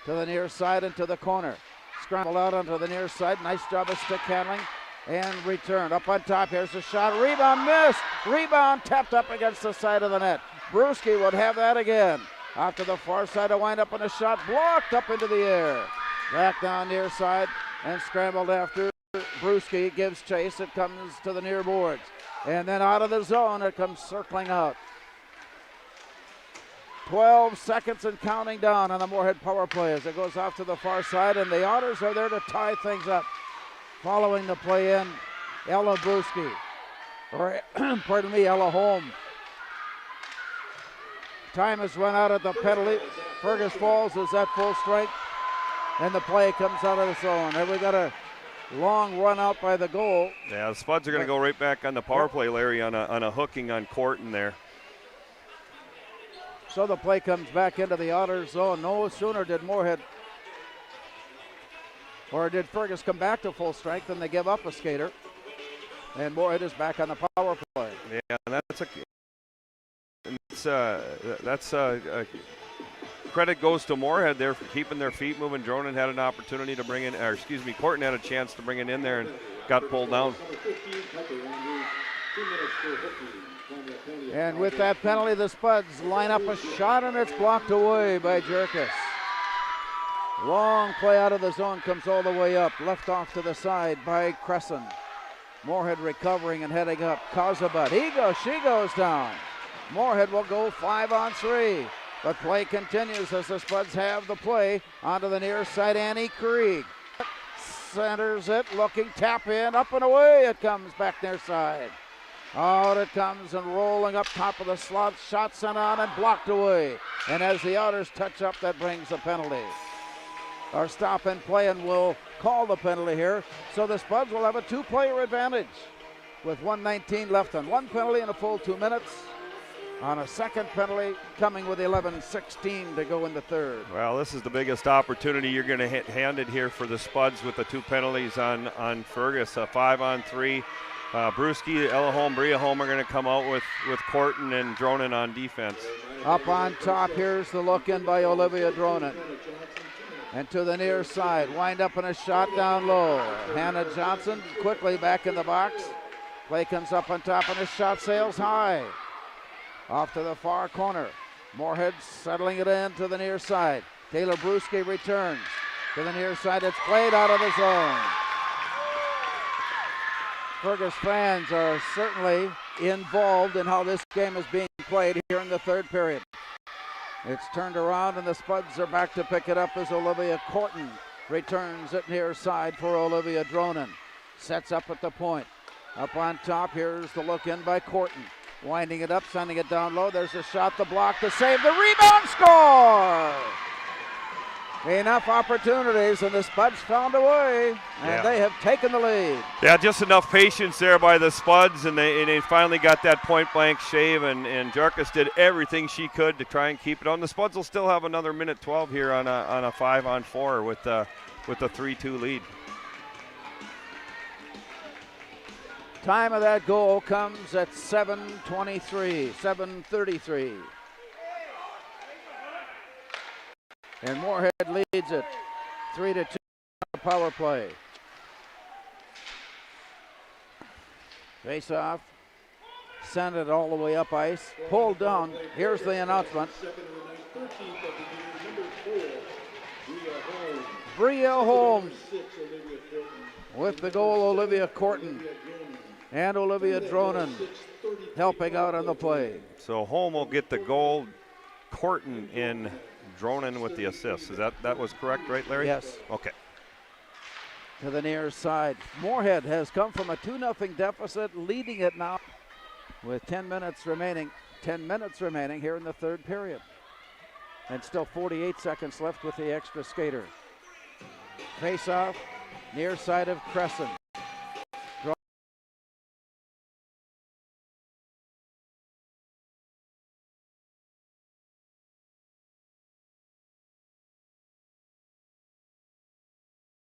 To the near side and to the corner. Scrambled out onto the near side. Nice job of stick handling and returned. Up on top, here's a shot. Rebound missed. Rebound tapped up against the side of the net. Brewski would have that again. Off to the far side to wind up on a shot. Blocked up into the air. Back down near side and scrambled after. Brewski gives chase. It comes to the near boards. And then out of the zone, it comes circling out. 12 seconds and counting down on the Moorhead power play as it goes off to the far side, and the Otters are there to tie things up. Following the play in, Ella Brewski, or pardon me, Ella Holm. Time has run out at the penalty. Fergus Falls is at full strength, and the play comes out of the zone. And we got a long run out by the goal. Yeah, the Spuds are going to go right back on the power play, Larry, on a hooking on Corton there. So the play comes back into the Otters zone. No sooner did Moorhead, or did Fergus come back to full strength, than they give up a skater. And Moorhead is back on the power play. Yeah, and that's credit goes to Moorhead there for keeping their feet moving. Dronin had an opportunity to bring in, or excuse me, Corton had a chance to bring it in there and got pulled down. And with that penalty, the Spuds line up a shot, and it's blocked away by Jerkis. Long play out of the zone, comes all the way up, left off to the side by Crescent. Moorhead recovering and heading up. Kozabut, she goes down. Moorhead will go 5-on-3. But play continues as the Spuds have the play onto the near side. Annie Krieg centers it, looking, tap in, up and away it comes back near side. Out it comes and rolling up top of the slot, shot sent on and blocked away. And as the Otters touch up, that brings the penalty. Our stop and play, and will call the penalty here. So the Spuds will have a 2-player advantage with 1:19 left on one penalty in a full 2 minutes. On a second penalty, coming with 11:16 to go in the third. Well, this is the biggest opportunity you're going to hand it here for the Spuds with the 2 penalties on Fergus. A 5-on-3. Brewski, Ella Holm, Bria Holm are going to come out with Corton and Dronin on defense. Up on top, here's the look in by Olivia Dronin. And to the near side, wind up in a shot down low. Hannah Johnson quickly back in the box. Play comes up on top and a shot sails high. Off to the far corner. Moorhead settling it in to the near side. Taylor Brewski returns to the near side. It's played out of the zone. Fergus fans are certainly involved in how this game is being played here in the third period. It's turned around and the Spuds are back to pick it up as Olivia Corton returns it near side for Olivia Dronin. Sets up at the point. Up on top, here's the look in by Corton. Winding it up, sending it down low. There's a shot, the block, the save, the rebound, score! Enough opportunities, and the Spuds found a way, and they have taken the lead. Yeah, just enough patience there by the Spuds, and they finally got that point-blank shave, and Jarkus did everything she could to try and keep it on. The Spuds will still have another minute 12 here on a 5-on-4 with a 3-2 lead. Time of that goal comes at 7:33. And Moorhead leads it 3-2 power play. Face off. Send it all the way up ice. Pulled down. Here's the announcement. Bria Holmes with the goal, Olivia Corton and Olivia Dronen helping out on the play. So Holm will get the goal, Corton and Dronen with the assist. Is that was correct, right, Larry? Yes. Okay. To the near side. Moorhead has come from a 2-0 deficit, leading it now with 10 minutes remaining. 10 minutes remaining here in the third period. And still 48 seconds left with the extra skater. Face off, near side of Crescent.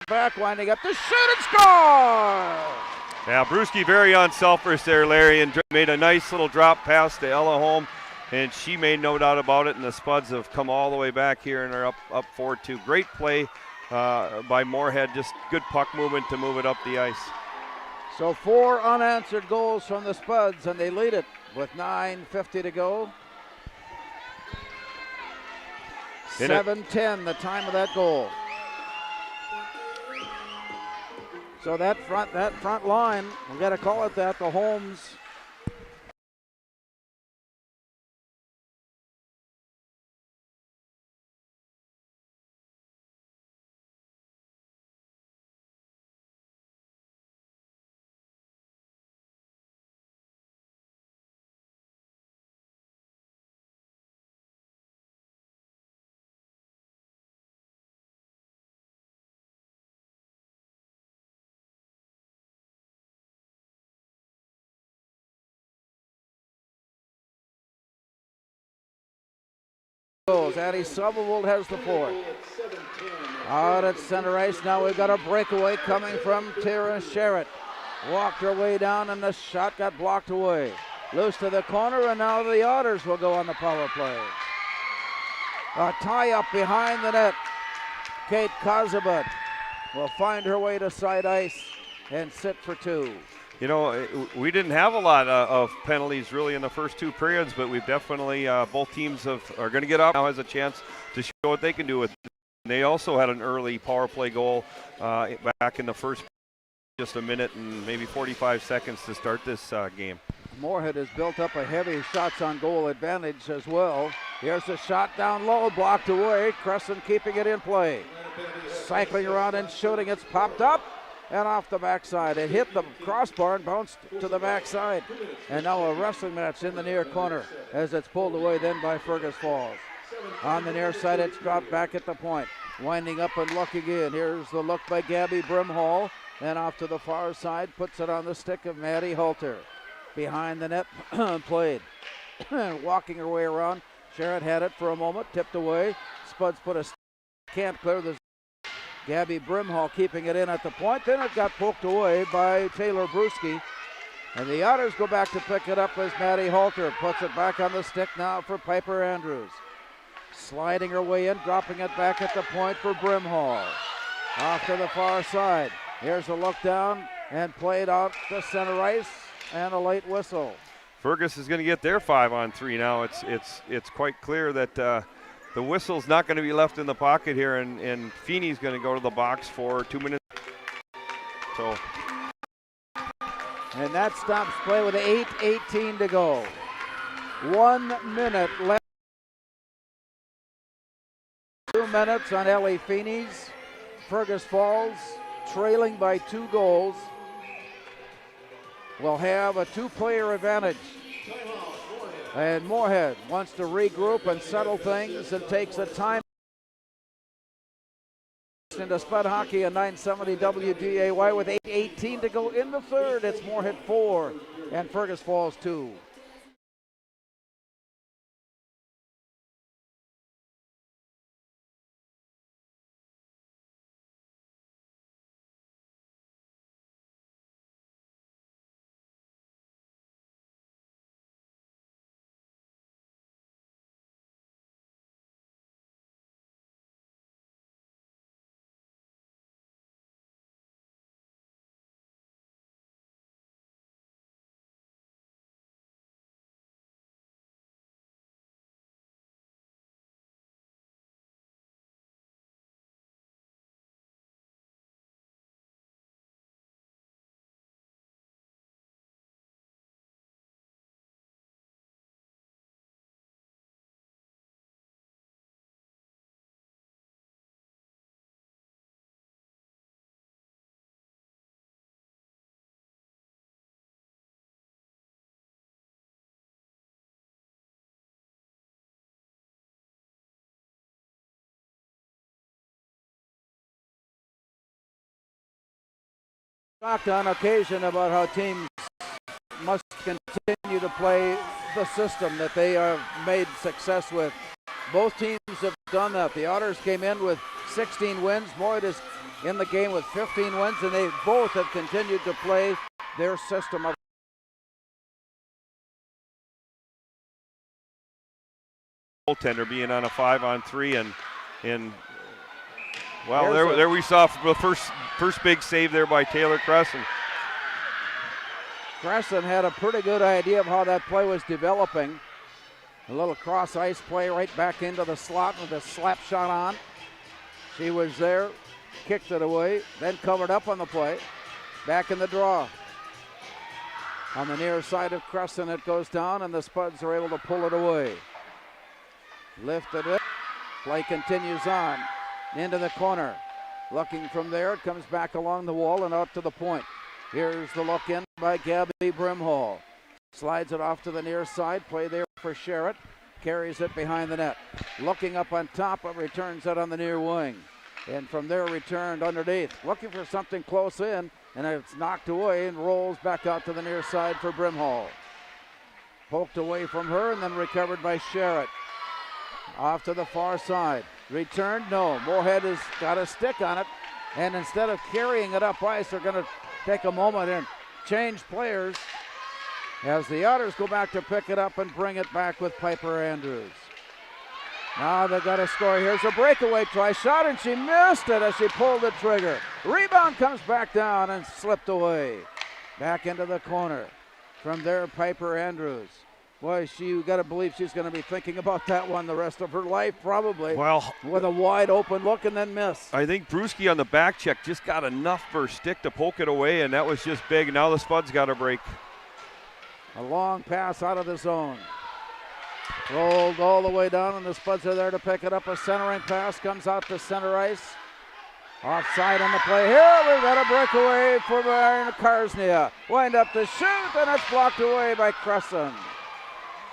Back, winding up to shoot and score! Yeah, Brewski very unselfish there, Larry, and made a nice little drop pass to Ella Holm, and she made no doubt about it, and the Spuds have come all the way back here and are up 4-2. Great play by Moorhead, just good puck movement to move it up the ice. So 4 unanswered goals from the Spuds, and they lead it with 9:50 to go. 7:10, the time of that goal. So that front line, we got to call it that, the Holmes. Addie Subberwold has the point. Out at center ice now, we've got a breakaway coming from Tara Sherritt. Walked her way down and the shot got blocked away. Loose to the corner, and now the Otters will go on the power play. A tie up behind the net. Kate Kozabut will find her way to side ice and sit for 2. You know, we didn't have a lot of penalties really in the first 2 periods, but we've definitely, both teams are going to get up. Now has a chance to show what they can do with it. They also had an early power play goal back in the first, just a minute and maybe 45 seconds to start this game. Moorhead has built up a heavy shots on goal advantage as well. Here's a shot down low, blocked away. Crescent keeping it in play. Cycling around and shooting, it's popped up and off the backside. It hit the crossbar and bounced to the backside. And now a wrestling match in the near corner as it's pulled away then by Fergus Falls. On the near side, it's dropped back at the point. Winding up and looking in. Here's the look by Gabby Brimhall. Then off to the far side, puts it on the stick of Maddie Halter. Behind the net, played. Walking her way around. Sherritt had it for a moment, tipped away. Spuds put a can't clear the Gabby Brimhall keeping it in at the point. Then it got poked away by Taylor Brewski. And the Otters go back to pick it up as Maddie Halter puts it back on the stick now for Piper Andrews. Sliding her way in, dropping it back at the point for Brimhall. Off to the far side. Here's a look down and played out to center ice and a late whistle. Fergus is going to get their 5-on-3 now. It's quite clear that the whistle's not going to be left in the pocket here, and Feeney's going to go to the box for 2 minutes. So. And that stops play with 8:18 to go. 1 minute left. 2 minutes on Ellie Feeney's. Fergus Falls trailing by 2 goals. Will have a 2-player advantage. And Moorhead wants to regroup and settle things and takes a time into Spud Hockey and 970 WDAY with 8:18 to go in the third. It's Moorhead 4 and Fergus Falls 2. talked on occasion about how teams must continue to play the system that they have made success with. Both teams have done that. The Otters came in with 16 wins. Moorhead is in the game with 15 wins, and they both have continued to play their system of goaltender being on a 5-on-3 and well, there we saw the first big save there by Taylor Cresson. Cresson had a pretty good idea of how that play was developing. A little cross ice play right back into the slot with a slap shot on. She was there, kicked it away, then covered up on the play. Back in the draw. On the near side of Cresson, it goes down, and the Spuds are able to pull it away. Lifted it. Play continues on. Into the corner. Looking from there, it comes back along the wall and out to the point. Here's the look in by Gabby Brimhall. Slides it off to the near side. Play there for Sherritt. Carries it behind the net. Looking up on top, but returns it on the near wing. And from there, returned underneath. Looking for something close in, and it's knocked away and rolls back out to the near side for Brimhall. Poked away from her and then recovered by Sherritt. Off to the far side. Returned, no. Moorhead has got a stick on it, and instead of carrying it up ice, they're going to take a moment and change players as the Otters go back to pick it up and bring it back with Piper Andrews. Now they've got to score. Here's a breakaway try. Shot, and she missed it as she pulled the trigger. Rebound comes back down and slipped away. Back into the corner. From there, Piper Andrews. Boy, you got to believe she's going to be thinking about that one the rest of her life, probably. Well, with a wide open look and then miss. I think Brewski on the back check just got enough for her stick to poke it away, and that was just big. Now the Spuds got a break. A long pass out of the zone. Rolled all the way down, and the Spuds are there to pick it up. A centering pass comes out to center ice. Offside on the play here. We've got a breakaway for Brian Karsnia. Wind up to shoot, and it's blocked away by Cresson.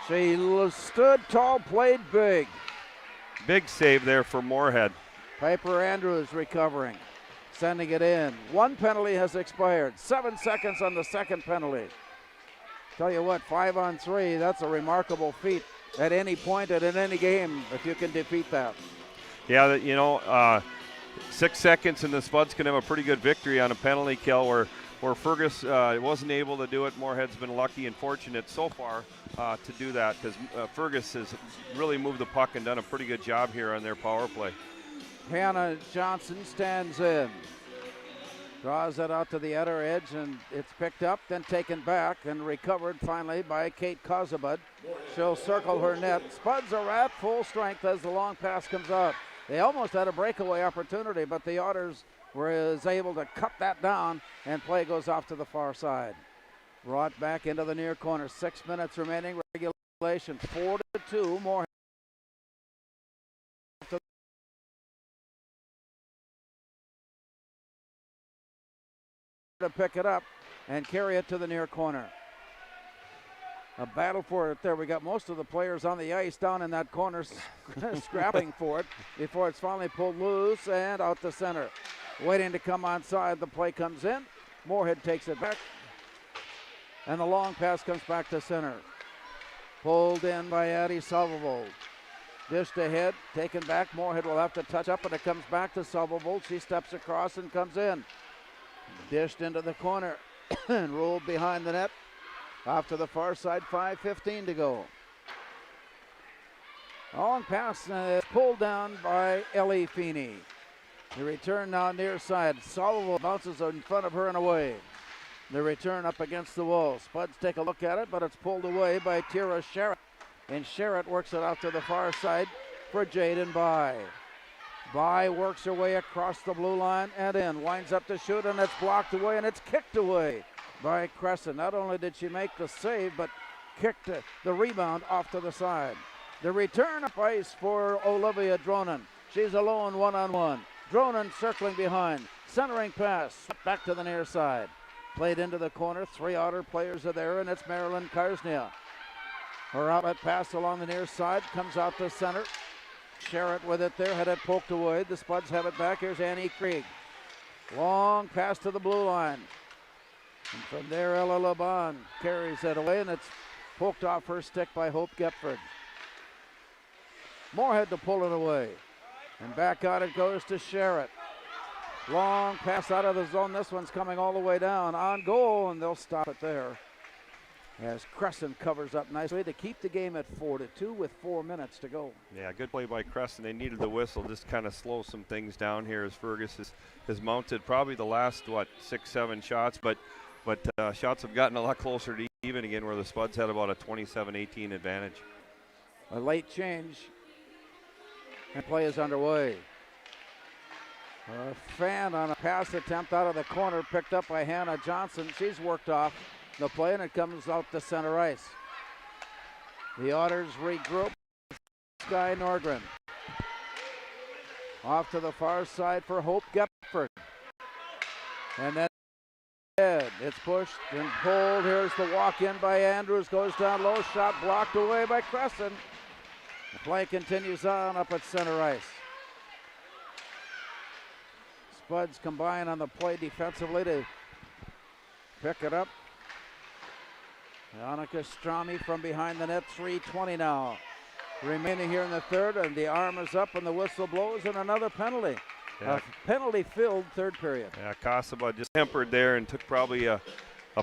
She stood tall, played big. Big save there for Moorhead. Piper Andrews recovering, sending it in. One penalty has expired. 7 seconds on the second penalty. Tell you what, 5-on-3, that's a remarkable feat at any point and in any game if you can defeat that. Yeah, 6 seconds and the Spuds can have a pretty good victory on a penalty kill where Fergus wasn't able to do it. Moorhead's been lucky and fortunate so far to do that because Fergus has really moved the puck and done a pretty good job here on their power play. Hannah Johnson stands in. Draws it out to the outer edge, and it's picked up, then taken back and recovered finally by Kate Kozabud. She'll circle her net. Spuds are at full strength as the long pass comes out. They almost had a breakaway opportunity, but the Otters was able to cut that down, and play goes off to the far side. Brought back into the near corner. 6 minutes remaining regulation. 4-2 more. To pick it up and carry it to the near corner. A battle for it there. We got most of the players on the ice down in that corner scrapping for it before it's finally pulled loose and out the center. Waiting to come onside. The play comes in. Moorhead takes it back. And the long pass comes back to center. Pulled in by Addie Sullivan. Dished ahead, taken back. Moorhead will have to touch up, and it comes back to Sullivan. She steps across and comes in. Dished into the corner and rolled behind the net. Off to the far side, 5:15 to go. Long pass pulled down by Ellie Feeney. The return now near side. Sullivan bounces in front of her and away. The return up against the wall. Spuds take a look at it, but it's pulled away by Tira Sherritt. And Sherritt works it out to the far side for Jaden By. By works her way across the blue line and in. Winds up to shoot, and it's blocked away, and it's kicked away by Cresson. Not only did she make the save, but kicked the rebound off to the side. The return up ice for Olivia Dronan. She's alone one-on-one. Dronan circling behind. Centering pass back to the near side. Played into the corner. 3 Otter players are there, and it's Marilyn Karsnia. Her outlet pass along the near side comes out to center. Sherritt with it there, had it poked away. The Spuds have it back. Here's Annie Krieg. Long pass to the blue line. And from there, Ella Laban carries it away, and it's poked off her stick by Hope Gepford. Moorhead to pull it away. And back out it goes to Sherritt. Long pass out of the zone. This one's coming all the way down. On goal, and they'll stop it there. As Crescent covers up nicely to keep the game at 4-2 with 4 minutes to go. Yeah, good play by Crescent. They needed the whistle, just kind of slow some things down here as Fergus has mounted probably the last, 6-7 shots, but shots have gotten a lot closer to even again, where the Spuds had about a 27-18 advantage. A late change, and play is underway. A fan on a pass attempt out of the corner, picked up by Hannah Johnson. She's worked off the play, and it comes out to center ice. The Otters regroup. Sky Nordgren. Off to the far side for Hope Gepford. And then it's pushed and pulled. Here's the walk in by Andrews. Goes down low. Shot blocked away by Crescent. The play continues on up at center ice. Spuds combine on the play defensively to pick it up. Annika Strami from behind the net. 3:20 now remaining here in the third, and the arm is up and the whistle blows, and another penalty. Yeah. A penalty-filled third period. Yeah, Kasaba just tempered there and took probably a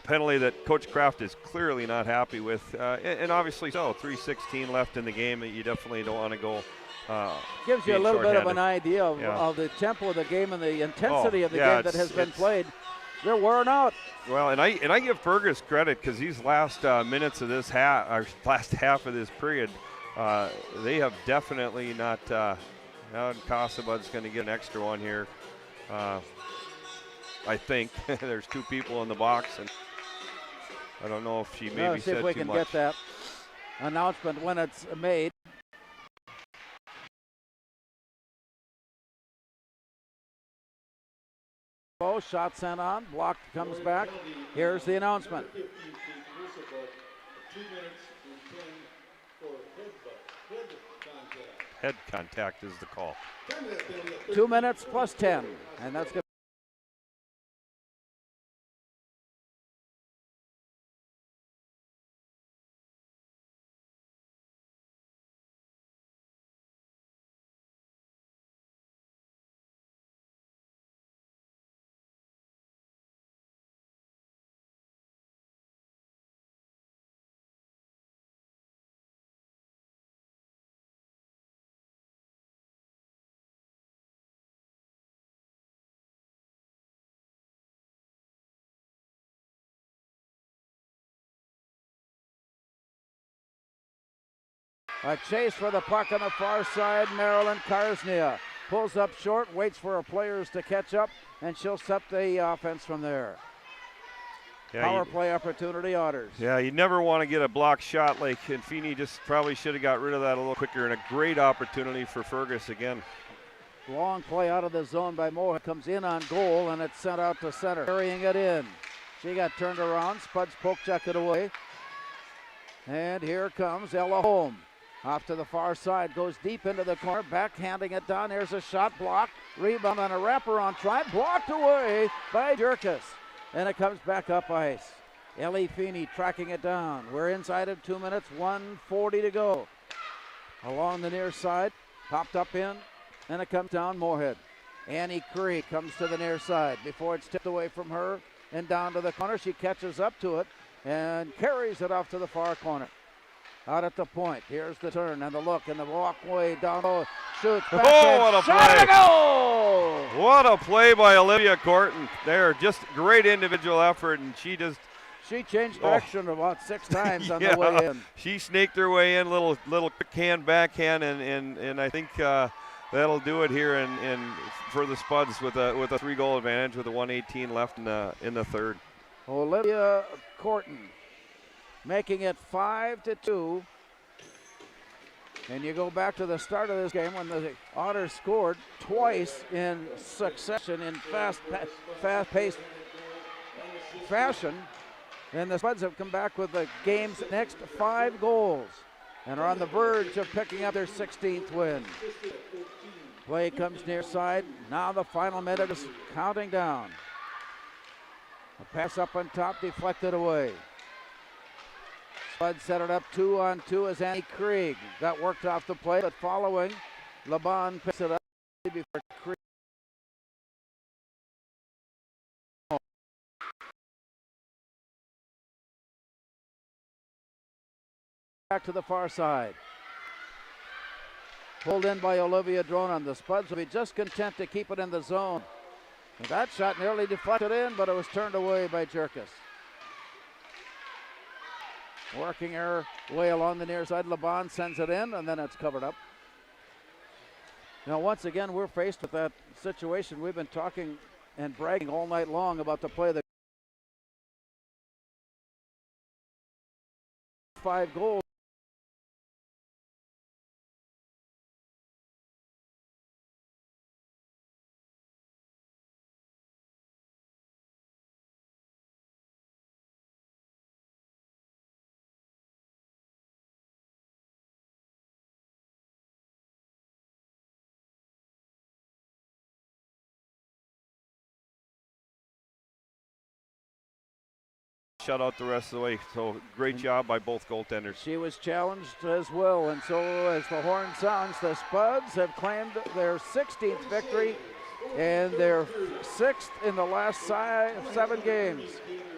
penalty that Coach Kraft is clearly not happy with. And obviously so, 3:16 left in the game. You definitely don't want to go Gives you a little bit of an shorthanded. idea of the tempo of the game and the intensity of the game that has been played. They're worn out. Well, and I give Fergus credit because these last minutes of this last half of this period, they have definitely not. Now Kasabud's going to get an extra one here. I think there's two people in the box, and I don't know if she maybe Let's see said if we too can much. get that announcement when it's made. Oh, shot sent on, blocked, comes back. Here's the announcement. Head contact is the call. 2 minutes plus 10, and that's good. A chase for the puck on the far side. Marilyn Karsnia pulls up short, waits for her players to catch up, and she'll set the offense from there. Yeah, Power play opportunity, Otters. Yeah, you never want to get a block shot like, and Feeney just probably should have got rid of that a little quicker, and a great opportunity for Fergus again. Long play out of the zone by Moorhead, comes in on goal, and it's sent out to center. Carrying it in. She got turned around. Spuds poke check it away. And here comes Ella Holm. Off to the far side, goes deep into the corner, backhanding it down. There's a shot blocked. Rebound on a wraparound try, blocked away by Jerkus. And it comes back up ice. Ellie Feeney tracking it down. We're inside of 2 minutes, 1:40 to go. Along the near side, popped up in, and it comes down Moorhead. Annie Cree comes to the near side before it's tipped away from her and down to the corner. She catches up to it and carries it off to the far corner. Out at the point, here's the turn and the look and the walkway down low, shoots, back what a shot play. and a goal! What a play by Olivia Corton there. Just great individual effort, and she just She changed direction about 6 times on the way in. She snaked her way in, little quick hand, backhand, and I think that'll do it here in for the Spuds with a 3-goal advantage with a 1:18 left in the third. Olivia Corton making it 5-2. And you go back to the start of this game when the Otters scored twice in succession in fast-paced fashion. And the Spuds have come back with the game's next 5 goals and are on the verge of picking up their 16th win. Play comes near side. Now the final minute is counting down. A pass up on top, deflected away. Spud set it up 2-on-2 as Annie Krieg got worked off the play, but following, Laban picks it up before Krieg. Back to the far side. Pulled in by Olivia Dronan. The Spuds will be just content to keep it in the zone. And that shot nearly deflected in, but it was turned away by Jerkis. Working her way along the near side, Laban sends it in, and then it's covered up. Now, once again, we're faced with that situation. We've been talking and bragging all night long about the play that 5 goals. Shut out the rest of the way. So great job by both goaltenders. She was challenged as well, and so as the horn sounds, the Spuds have claimed their 16th victory and their 6th in the last 7 games.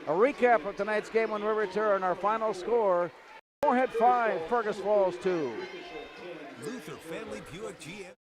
A recap of tonight's game when we return. Our final score, Moorhead 5, Fergus Falls 2. Luther Family Buick GM.